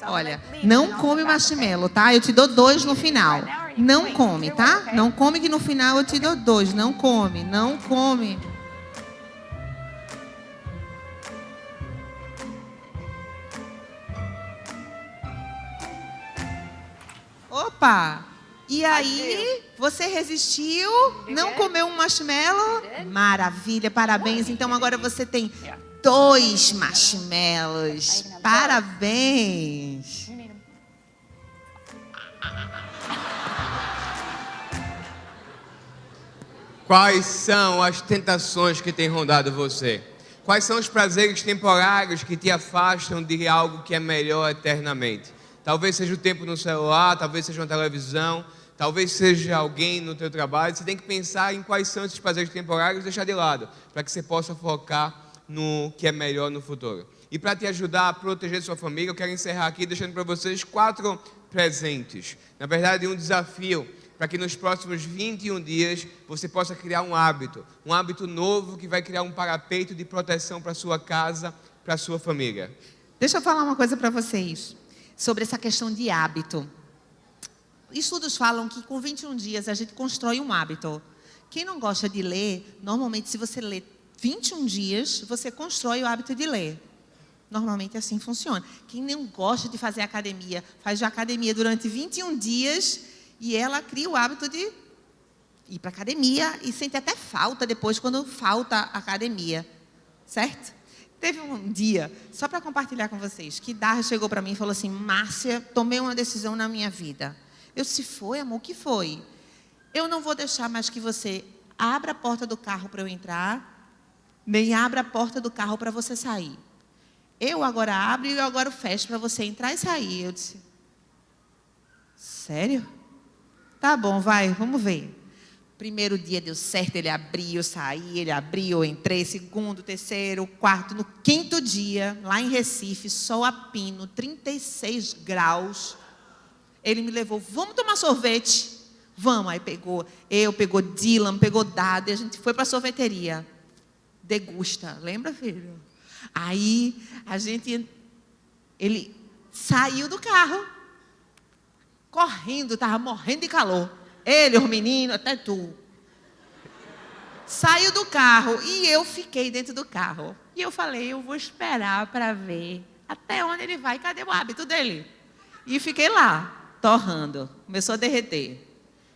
Olha, não come marshmallow, tá? Eu te dou 2 no final. Não come, tá? Não come que no final eu te dou 2. Não come, não come. Opa! E aí, você resistiu, não comeu um marshmallow? Maravilha, parabéns. Então agora você tem 2 marshmallows. Parabéns.
Quais são as tentações que têm rondado você? Quais são os prazeres temporários que te afastam de algo que é melhor eternamente? Talvez seja o tempo no celular, talvez seja uma televisão, talvez seja alguém no teu trabalho. Você tem que pensar em quais são esses prazeres temporários e deixar de lado, para que você possa focar no que é melhor no futuro. E para te ajudar a proteger sua família, eu quero encerrar aqui deixando para vocês 4 presentes. Na verdade, um desafio para que nos próximos 21 dias você possa criar um hábito novo que vai criar um parapeito de proteção para sua casa, para sua família.
Deixa eu falar uma coisa para vocês sobre essa questão de hábito. Estudos falam que com 21 dias a gente constrói um hábito. Quem não gosta de ler, normalmente se você lê 21 dias, você constrói o hábito de ler. Normalmente assim funciona. Quem não gosta de fazer academia, faz academia durante 21 dias e ela cria o hábito de ir para academia e sente até falta depois quando falta a academia. Certo? Teve um dia, só para compartilhar com vocês, que Dar chegou para mim e falou assim: Márcia, tomei uma decisão na minha vida. Eu disse: foi, amor, o que foi? Eu não vou deixar mais que você abra a porta do carro para eu entrar, nem abra a porta do carro para você sair. Eu agora abro e eu agora fecho para você entrar e sair. Eu disse: sério? Tá bom, vai, vamos ver. Primeiro dia deu certo, ele abriu, eu saí, ele abriu, eu entrei. Segundo, terceiro, quarto. No quinto dia, lá em Recife, sol a pino, 36 graus. Ele me levou: vamos tomar sorvete? Vamos. Aí pegou Dylan, pegou Dado, e a gente foi para a sorveteria. Degusta, lembra, filho? Aí ele saiu do carro, correndo, estava morrendo de calor. Ele, os meninos, até tu. Saiu do carro e eu fiquei dentro do carro. E eu falei: eu vou esperar para ver até onde ele vai, cadê o hábito dele? E fiquei lá, torrando. Começou a derreter.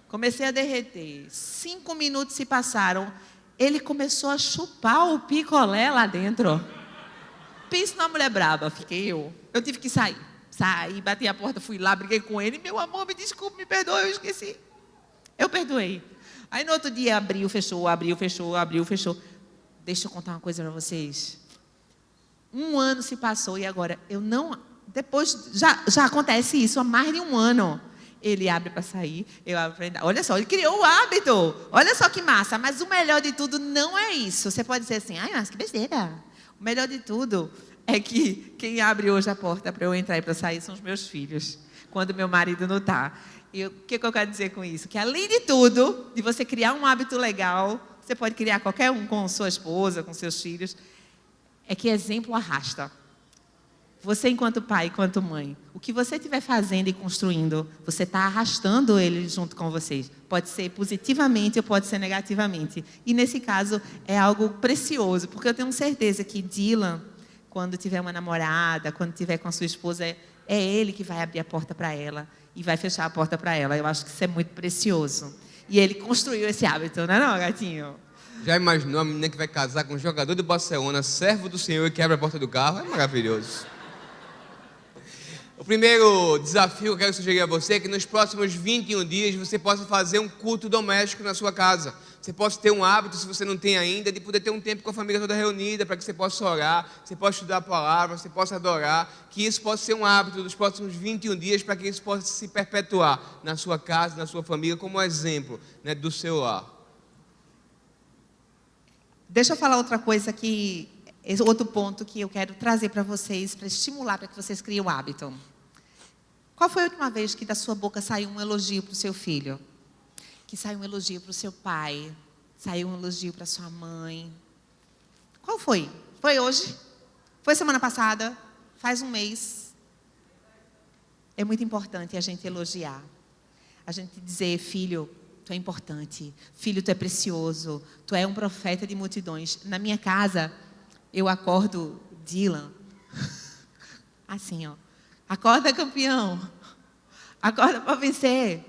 Comecei a derreter. 5 minutos se passaram. Ele começou a chupar o picolé lá dentro. Pensa numa mulher braba, fiquei eu. Eu tive que sair. Saí, bati a porta, fui lá, briguei com ele. Meu amor, me desculpe, me perdoe, eu esqueci. Eu perdoei. Aí no outro dia abriu, fechou, abriu, fechou, abriu, fechou. Deixa eu contar uma coisa para vocês. 1 ano se passou e agora eu não... Depois, já acontece isso há mais de 1 ano. Ele abre para sair, eu abro para entrar. Olha só, ele criou o hábito. Olha só que massa. Mas o melhor de tudo não é isso. Você pode dizer assim: ai, mas que besteira. O melhor de tudo é que quem abre hoje a porta para eu entrar e para sair são os meus filhos, quando meu marido não está. E o que eu quero dizer com isso? Que além de tudo, de você criar um hábito legal, você pode criar qualquer um com sua esposa, com seus filhos, é que exemplo arrasta. Você, enquanto pai, enquanto mãe, o que você estiver fazendo e construindo, você está arrastando ele junto com vocês. Pode ser positivamente ou pode ser negativamente. E nesse caso é algo precioso, porque eu tenho certeza que Dylan, quando tiver uma namorada, quando tiver com a sua esposa, é ele que vai abrir a porta para ela e vai fechar a porta para ela. Eu acho que isso é muito precioso. E ele construiu esse hábito, não é não, gatinho?
Já imaginou a menina que vai casar com um jogador de Barcelona, servo do Senhor, e quebra a porta do carro? É maravilhoso. O primeiro desafio que eu quero sugerir a você é que nos próximos 21 dias você possa fazer um culto doméstico na sua casa. Você possa ter um hábito, se você não tem ainda, de poder ter um tempo com a família toda reunida, para que você possa orar, você possa estudar a palavra, você possa adorar, que isso possa ser um hábito dos próximos 21 dias, para que isso possa se perpetuar na sua casa, na sua família, como exemplo, né, do seu lar.
Deixa eu falar outra coisa que... Esse outro ponto que eu quero trazer para vocês, para estimular, para que vocês criem o hábito. Qual foi a última vez que da sua boca saiu um elogio para o seu filho? Que saiu um elogio para o seu pai? Saiu um elogio para a sua mãe? Qual foi? Foi hoje? Foi semana passada? Faz 1 mês? É muito importante a gente elogiar. A gente dizer: filho, tu é importante. Filho, tu é precioso. Tu é um profeta de multidões. Na minha casa... eu acordo Dylan, assim, ó. Acorda, campeão. Acorda para vencer.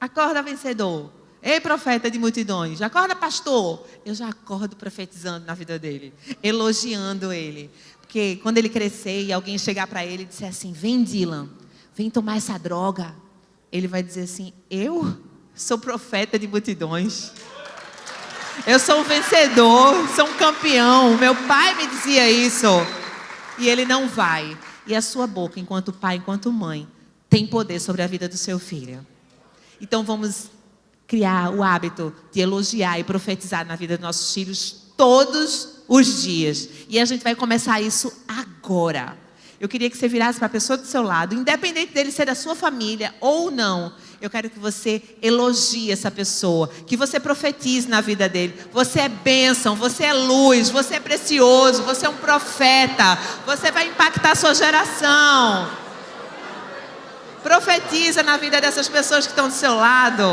Acorda, vencedor. Ei, profeta de multidões. Acorda, pastor. Eu já acordo profetizando na vida dele. Elogiando ele. Porque quando ele crescer e alguém chegar para ele e disser assim: vem, Dylan, vem tomar essa droga. Ele vai dizer assim: eu sou profeta de multidões. Eu sou um vencedor, sou um campeão. Meu pai me dizia isso. E ele não vai. E a sua boca, enquanto pai, enquanto mãe, tem poder sobre a vida do seu filho. Então vamos criar o hábito de elogiar e profetizar na vida dos nossos filhos todos os dias. E a gente vai começar isso agora. Eu queria que você virasse para a pessoa do seu lado, independente dele ser da sua família ou não. Eu quero que você elogie essa pessoa, que você profetize na vida dele. Você é bênção, você é luz, você é precioso, você é um profeta. Você vai impactar a sua geração. Profetiza na vida dessas pessoas que estão do seu lado.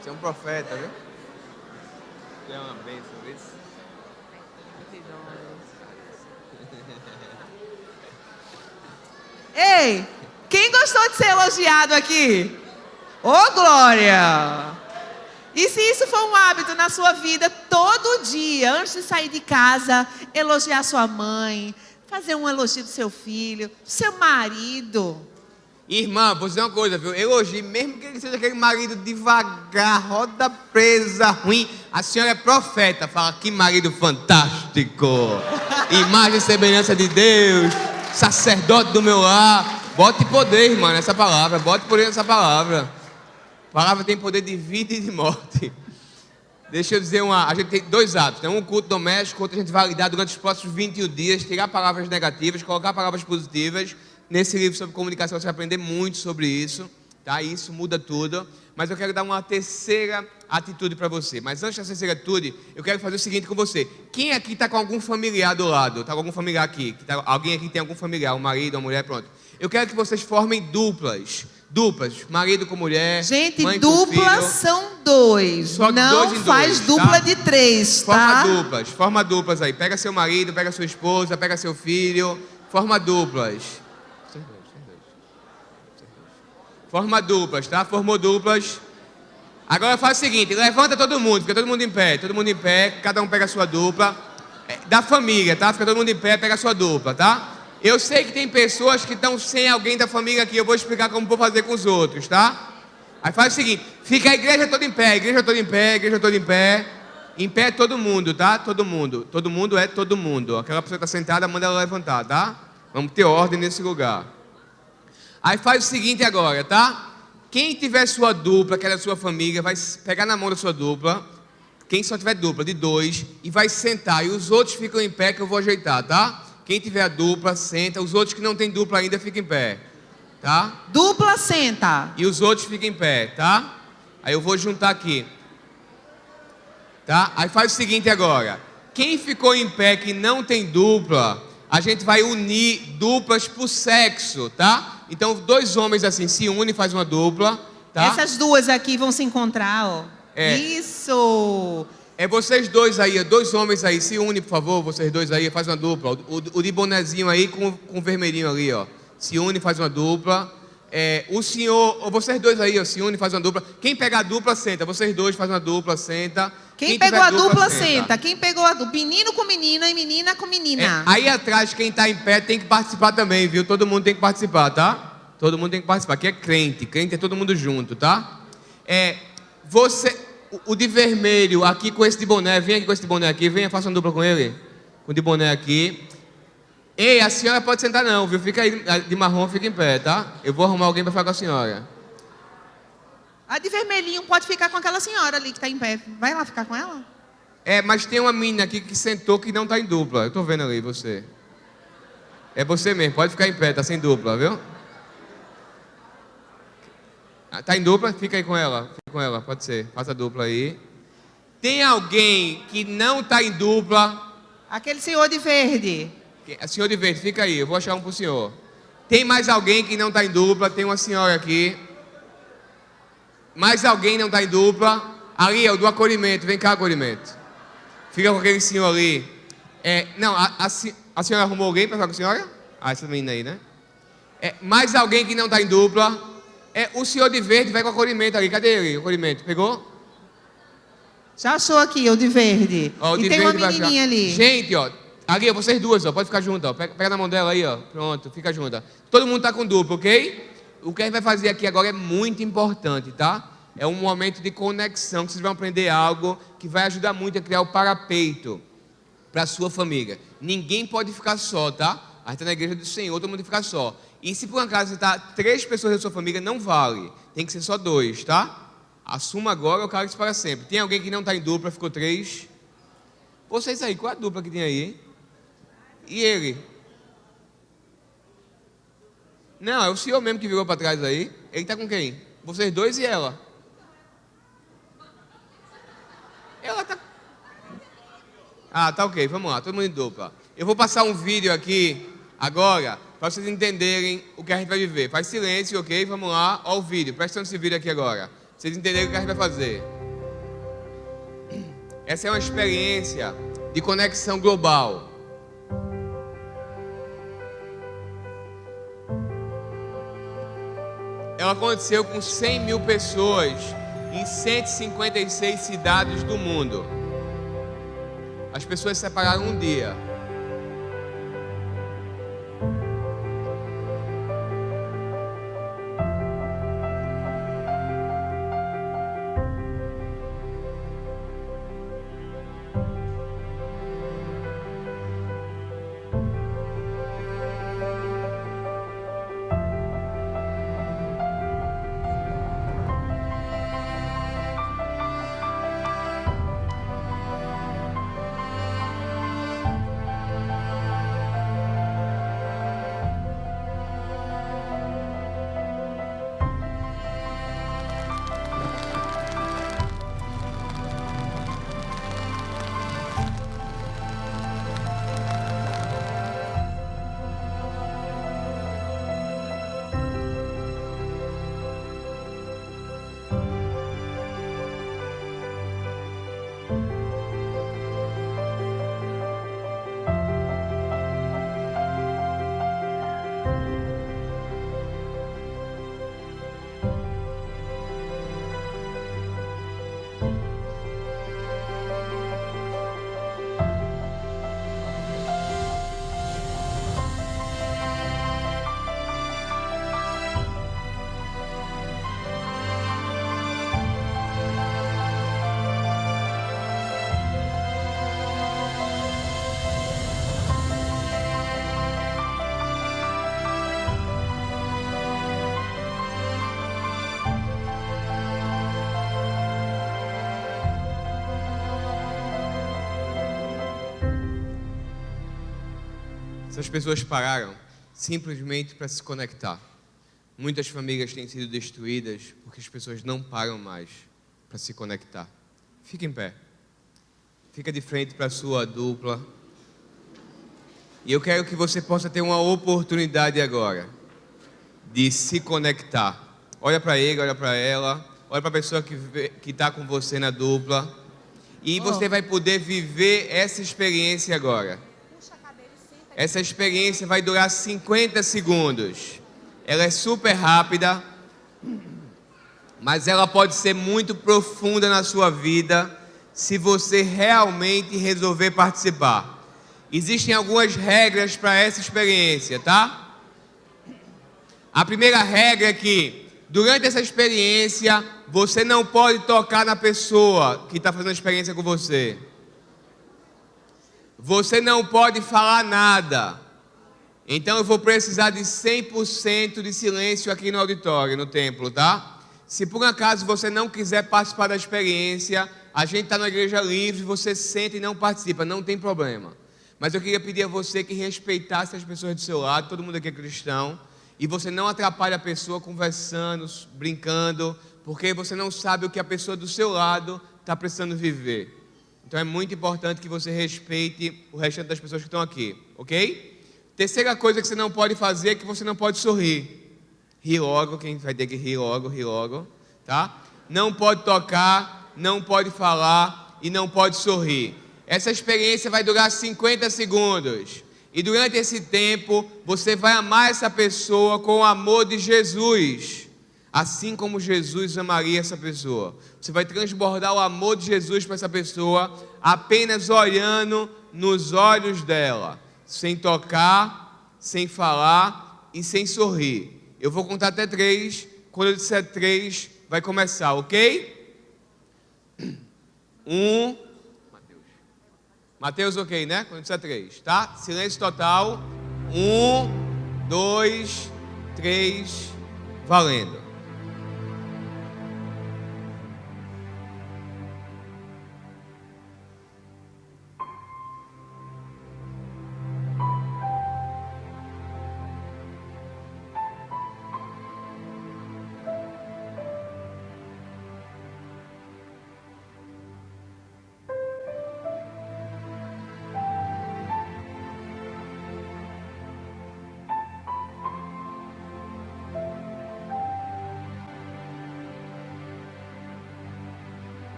Você é um profeta, viu? Você é uma bênção, viu?
Ei, quem gostou de ser elogiado aqui? Ô, glória! E se isso for um hábito na sua vida, todo dia, antes de sair de casa, elogiar sua mãe, fazer um elogio do seu filho, do seu marido.
Irmã, vou dizer uma coisa, viu? Elogie, mesmo que ele seja aquele marido devagar, roda presa, ruim. A senhora é profeta, fala, que marido fantástico. Imagem e semelhança de Deus, sacerdote do meu lar. Bote poder, irmã, nessa palavra, bote poder nessa palavra. A palavra tem poder de vida e de morte. Deixa eu dizer a gente tem dois hábitos, né? Um culto doméstico, outro a gente vai lidar durante os próximos 21 dias, tirar palavras negativas, colocar palavras positivas. Nesse livro sobre comunicação você vai aprender muito sobre isso, tá? Isso muda tudo. Mas eu quero dar uma terceira atitude para você. Mas antes da terceira atitude, eu quero fazer o seguinte com você. Quem aqui está com algum familiar do lado? Está com algum familiar aqui? Alguém aqui tem algum familiar, um marido, uma mulher, pronto. Eu quero que vocês formem duplas. Duplas, marido com mulher,
gente,
mãe
dupla
com filho.
São dois.
Só
não
dois em
faz
dois,
dupla
tá?
de 3, tá?
Forma duplas aí. Pega seu marido, pega sua esposa, pega seu filho. Forma duplas. Forma duplas, tá? Formou duplas. Agora faz o seguinte, levanta todo mundo, fica todo mundo em pé, cada um pega a sua dupla. Da família, tá? Fica todo mundo em pé, pega a sua dupla, tá? Eu sei que tem pessoas que estão sem alguém da família aqui, eu vou explicar como vou fazer com os outros, tá? Aí faz o seguinte, fica a igreja toda em pé, igreja toda em pé. Em pé todo mundo, tá? Todo mundo é todo mundo. Aquela pessoa que está sentada, manda ela levantar, tá? Vamos ter ordem nesse lugar. Aí faz o seguinte agora, tá? Quem tiver sua dupla, que é da sua família, vai pegar na mão da sua dupla. Quem só tiver dupla, de 2, e vai sentar. E os outros ficam em pé que eu vou ajeitar, tá? Quem tiver a dupla, senta. Os outros que não tem dupla ainda, ficam em pé, tá?
Dupla senta.
E os outros ficam em pé, tá? Aí eu vou juntar aqui. Tá? Aí faz o seguinte agora. Quem ficou em pé que não tem dupla, a gente vai unir duplas por sexo, tá? Então 2 homens assim se unem e faz uma dupla, tá?
Essas duas aqui vão se encontrar, ó. Isso!
É vocês 2 aí, 2 homens aí, se unem, por favor, vocês 2 aí, faz uma dupla. O de bonezinho aí com o vermelhinho ali, ó. Se une, faz uma dupla. O senhor, ou vocês 2 aí, ó, se une, faz uma dupla. Quem pegar a dupla, senta. Vocês 2 faz uma dupla, senta.
Quem pegou a dupla, senta. Quem pegou a dupla, menino com menina e menina com menina.
Aí atrás, quem está em pé tem que participar também, viu? Todo mundo tem que participar, tá? Todo mundo tem que participar. Aqui é crente é todo mundo junto, tá? O de vermelho aqui com esse de boné, vem aqui com esse de boné aqui, venha, faça uma dupla com ele. Com o de boné aqui. Ei, a senhora pode sentar não, viu? Fica aí, de marrom, fica em pé, tá? Eu vou arrumar alguém para falar com a senhora.
A de vermelhinho pode ficar com aquela senhora ali que está em pé. Vai lá ficar com ela?
Mas tem uma menina aqui que sentou que não está em dupla. Eu tô vendo ali, você. É você mesmo, pode ficar em pé, tá sem dupla, viu? Tá em dupla? Fica aí com ela, pode ser. Faça a dupla aí. Tem alguém que não está em dupla?
Aquele senhor de verde.
Senhor de verde, fica aí, eu vou achar um pro senhor. Tem mais alguém que não está em dupla? Tem uma senhora aqui. Mais alguém não está em dupla? Ali é o do acolhimento, vem cá, acolhimento. Fica com aquele senhor ali. Não, a senhora arrumou alguém para falar com a senhora? Essa menina aí, né? Mais alguém que não está em dupla? O senhor de verde vai com o acolhimento ali. Cadê ele? O acolhimento, pegou?
Já achou aqui, o de verde. E tem uma menininha ali.
Gente, ó. Ali, ó, vocês 2, ó. Pode ficar junto, ó. Pega na mão dela aí, ó. Pronto, fica junto. Todo mundo tá com dupla, ok? O que a gente vai fazer aqui agora é muito importante, tá? É um momento de conexão, que vocês vão aprender algo que vai ajudar muito a criar o parapeito para a sua família. Ninguém pode ficar só, tá? A gente está na igreja do Senhor, todo mundo fica só. E se por acaso você está 3 pessoas da sua família, não vale. Tem que ser só 2, tá? Assuma agora ou cale-se para sempre. Tem alguém que não está em dupla, ficou 3? Vocês aí, qual é a dupla que tem aí? E ele? Não, é o senhor mesmo que virou para trás aí. Ele está com quem? Vocês 2 e ela. Ela está... tá ok, vamos lá, todo mundo em dupla. Eu vou passar um vídeo aqui agora, para vocês entenderem o que a gente vai viver. Faz silêncio, ok? Vamos lá, ó o vídeo, presta atenção nesse vídeo aqui agora. Vocês entenderem o que a gente vai fazer. Essa é uma experiência de conexão global. ela aconteceu com 100 mil pessoas em 156 cidades do mundo. As pessoas separaram um dia. Essas pessoas pararam simplesmente para se conectar. Muitas famílias têm sido destruídas porque as pessoas não param mais para se conectar. Fica em pé. Fica de frente para a sua dupla. E eu quero que você possa ter uma oportunidade agora de se conectar. Olha para ele, olha para ela, olha para a pessoa que está com você na dupla. E você vai poder viver essa experiência agora. Essa experiência vai durar 50 segundos. Ela é super rápida, mas ela pode ser muito profunda na sua vida se você realmente resolver participar. Existem algumas regras para essa experiência, tá? A primeira regra é que, durante essa experiência, você não pode tocar na pessoa que está fazendo a experiência com você. Você não pode falar nada. Então eu vou precisar de 100% de silêncio aqui no auditório, no templo, tá? Se por acaso você não quiser participar da experiência, a gente está na igreja livre, você senta e não participa, não tem problema. Mas eu queria pedir a você que respeitasse as pessoas do seu lado, todo mundo aqui é cristão, e você não atrapalhe a pessoa conversando, brincando, porque você não sabe o que a pessoa do seu lado está precisando viver. Então é muito importante que você respeite o restante das pessoas que estão aqui, ok? Terceira coisa que você não pode fazer é que você não pode sorrir. Ri logo, quem vai ter que rir logo, tá? Não pode tocar, não pode falar e não pode sorrir. Essa experiência vai durar 50 segundos. E durante esse tempo, você vai amar essa pessoa com o amor de Jesus. Assim como Jesus amaria essa pessoa. Você vai transbordar o amor de Jesus para essa pessoa apenas olhando nos olhos dela, sem tocar, sem falar e sem sorrir. Eu vou contar até 3, quando eu disser 3 vai começar, ok? 1, Mateus ok, né? Quando eu disser 3, tá? Silêncio total, 1, 2, 3, valendo.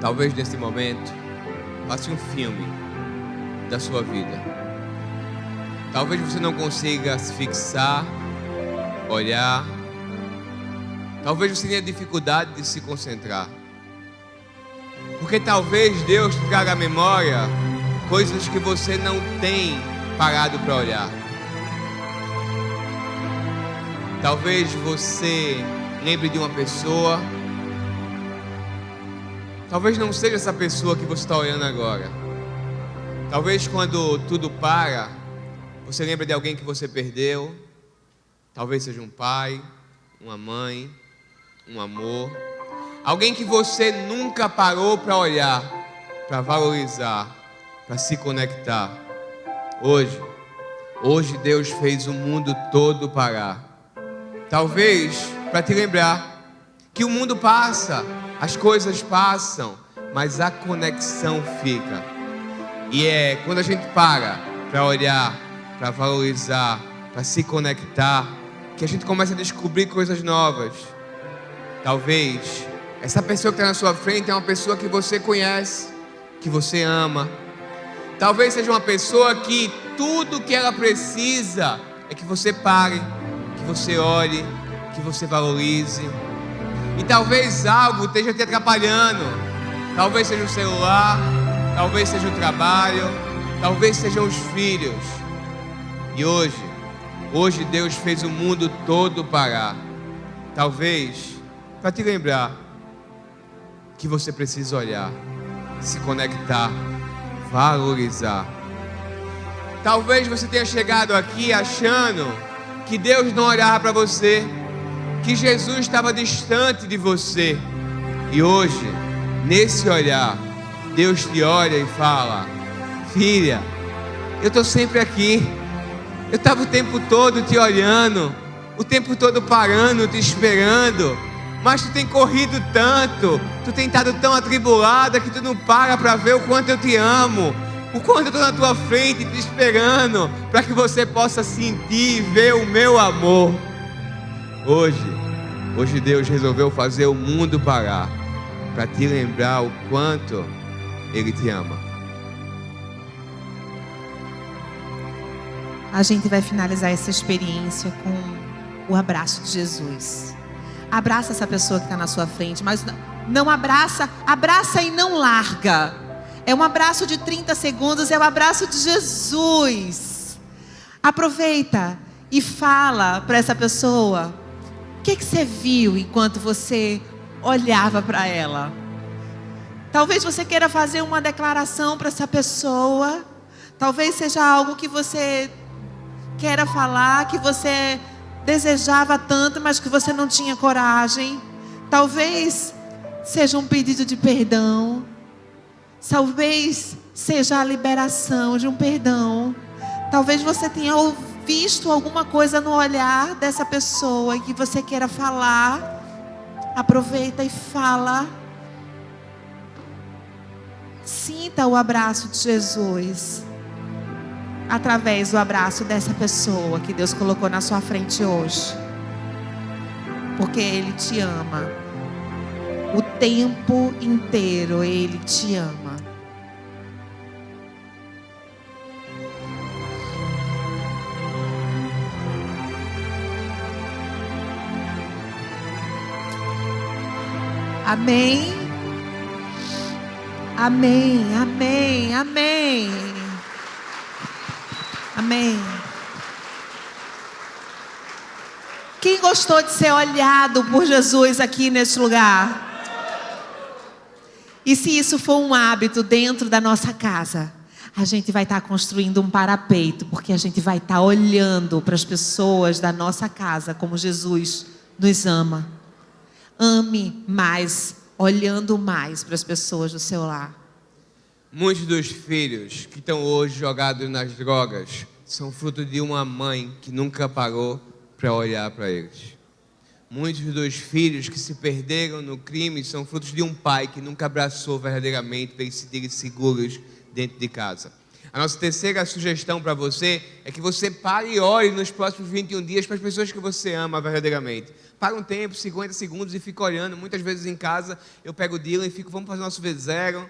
Talvez nesse momento, passe um filme da sua vida. Talvez você não consiga se fixar, olhar. Talvez você tenha dificuldade de se concentrar. Porque talvez Deus te traga à memória coisas que você não tem parado para olhar. Talvez você lembre de uma pessoa. Talvez não seja essa pessoa que você está olhando agora. Talvez quando tudo para, você lembre de alguém que você perdeu. Talvez seja um pai, uma mãe, um amor. Alguém que você nunca parou para olhar, para valorizar, para se conectar. Hoje Deus fez o mundo todo parar. Talvez para te lembrar que o mundo passa, as coisas passam, mas a conexão fica. E é quando a gente para olhar, para valorizar, para se conectar, que a gente começa a descobrir coisas novas. Talvez essa pessoa que está na sua frente é uma pessoa que você conhece, que você ama. Talvez seja uma pessoa que tudo que ela precisa é que você pare, que você olhe, que você valorize. E talvez algo esteja te atrapalhando. Talvez seja o celular, talvez seja o trabalho, talvez sejam os filhos. E hoje Deus fez o mundo todo parar. Talvez para te lembrar que você precisa olhar, se conectar, valorizar. Talvez você tenha chegado aqui achando que Deus não olhava para você, que Jesus estava distante de você. E hoje, nesse olhar, Deus te olha e fala: filha, eu estou sempre aqui. Eu estava o tempo todo te olhando, o tempo todo parando, te esperando. Mas tu tem corrido tanto, tu tem estado tão atribulada que tu não para ver o quanto eu te amo, o quanto eu estou na tua frente te esperando, para que você possa sentir e ver o meu amor. Hoje Deus resolveu fazer o mundo parar, para te lembrar o quanto Ele te ama.
A gente vai finalizar essa experiência com o abraço de Jesus. Abraça essa pessoa que está na sua frente, mas não abraça e não larga. É um abraço de 30 segundos, é o abraço de Jesus. Aproveita e fala para essa pessoa: o que você viu enquanto você olhava para ela? Talvez você queira fazer uma declaração para essa pessoa. Talvez seja algo que você queira falar, que você desejava tanto, mas que você não tinha coragem. Talvez seja um pedido de perdão. Talvez seja a liberação de um perdão. Talvez você tenha visto alguma coisa no olhar dessa pessoa e que você queira falar. Aproveita e fala. Sinta o abraço de Jesus através do abraço dessa pessoa que Deus colocou na sua frente hoje. Porque Ele te ama. O tempo inteiro Ele te ama. Amém. Amém, amém, amém. Amém. Quem gostou de ser olhado por Jesus aqui neste lugar? E se isso for um hábito dentro da nossa casa, a gente vai estar construindo um parapeito, porque a gente vai estar olhando para as pessoas da nossa casa como Jesus nos ama. Ame mais, olhando mais para as pessoas do seu lar.
Muitos dos filhos que estão hoje jogados nas drogas são fruto de uma mãe que nunca parou para olhar para eles. Muitos dos filhos que se perderam no crime são frutos de um pai que nunca abraçou verdadeiramente para eles se sentirem seguros dentro de casa. A nossa terceira sugestão para você é que você pare e olhe nos próximos 21 dias para as pessoas que você ama verdadeiramente. Para um tempo, 50 segundos, e fica olhando. Muitas vezes em casa eu pego o Dylan e fico: vamos fazer nosso V0.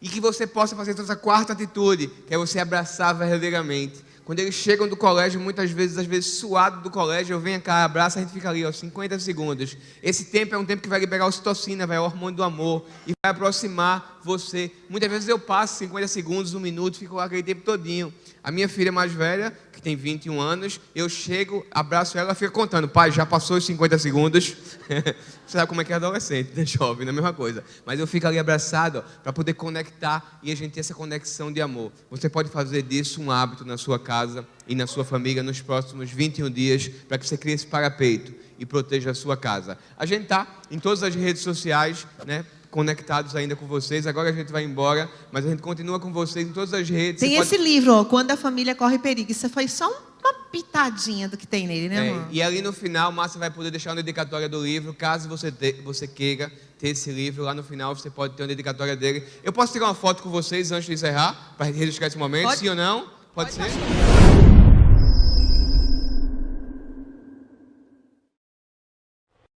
E que você possa fazer essa quarta atitude, que é você abraçar verdadeiramente. Quando eles chegam do colégio, muitas vezes, às vezes suado do colégio, eu venho cá, abraço, a gente fica ali, 50 segundos. Esse tempo é um tempo que vai liberar ocitocina, vai o hormônio do amor e vai aproximar você. Muitas vezes eu passo 50 segundos, 1 minuto, fico lá aquele tempo todinho. A minha filha mais velha, que tem 21 anos, eu chego, abraço ela, fica contando, pai, já passou os 50 segundos. Você sabe como é que é adolescente, né, jovem, não é a mesma coisa. Mas eu fico ali abraçado para poder conectar e a gente ter essa conexão de amor. Você pode fazer disso um hábito na sua casa e na sua família nos próximos 21 dias, para que você crie esse parapeito e proteja a sua casa. A gente está em todas as redes sociais, né, conectados ainda com vocês. Agora a gente vai embora, mas a gente continua com vocês em todas as redes.
Tem esse livro, ó, Quando a Família Corre Perigo. Isso foi só uma pitadinha do que tem nele, né, amor?
E ali no final, Márcia vai poder deixar uma dedicatória do livro, caso você queira ter esse livro. Lá no final você pode ter uma dedicatória dele. Eu posso tirar uma foto com vocês antes de encerrar, para registrar esse momento?
Pode.
Sim ou não? Pode ser?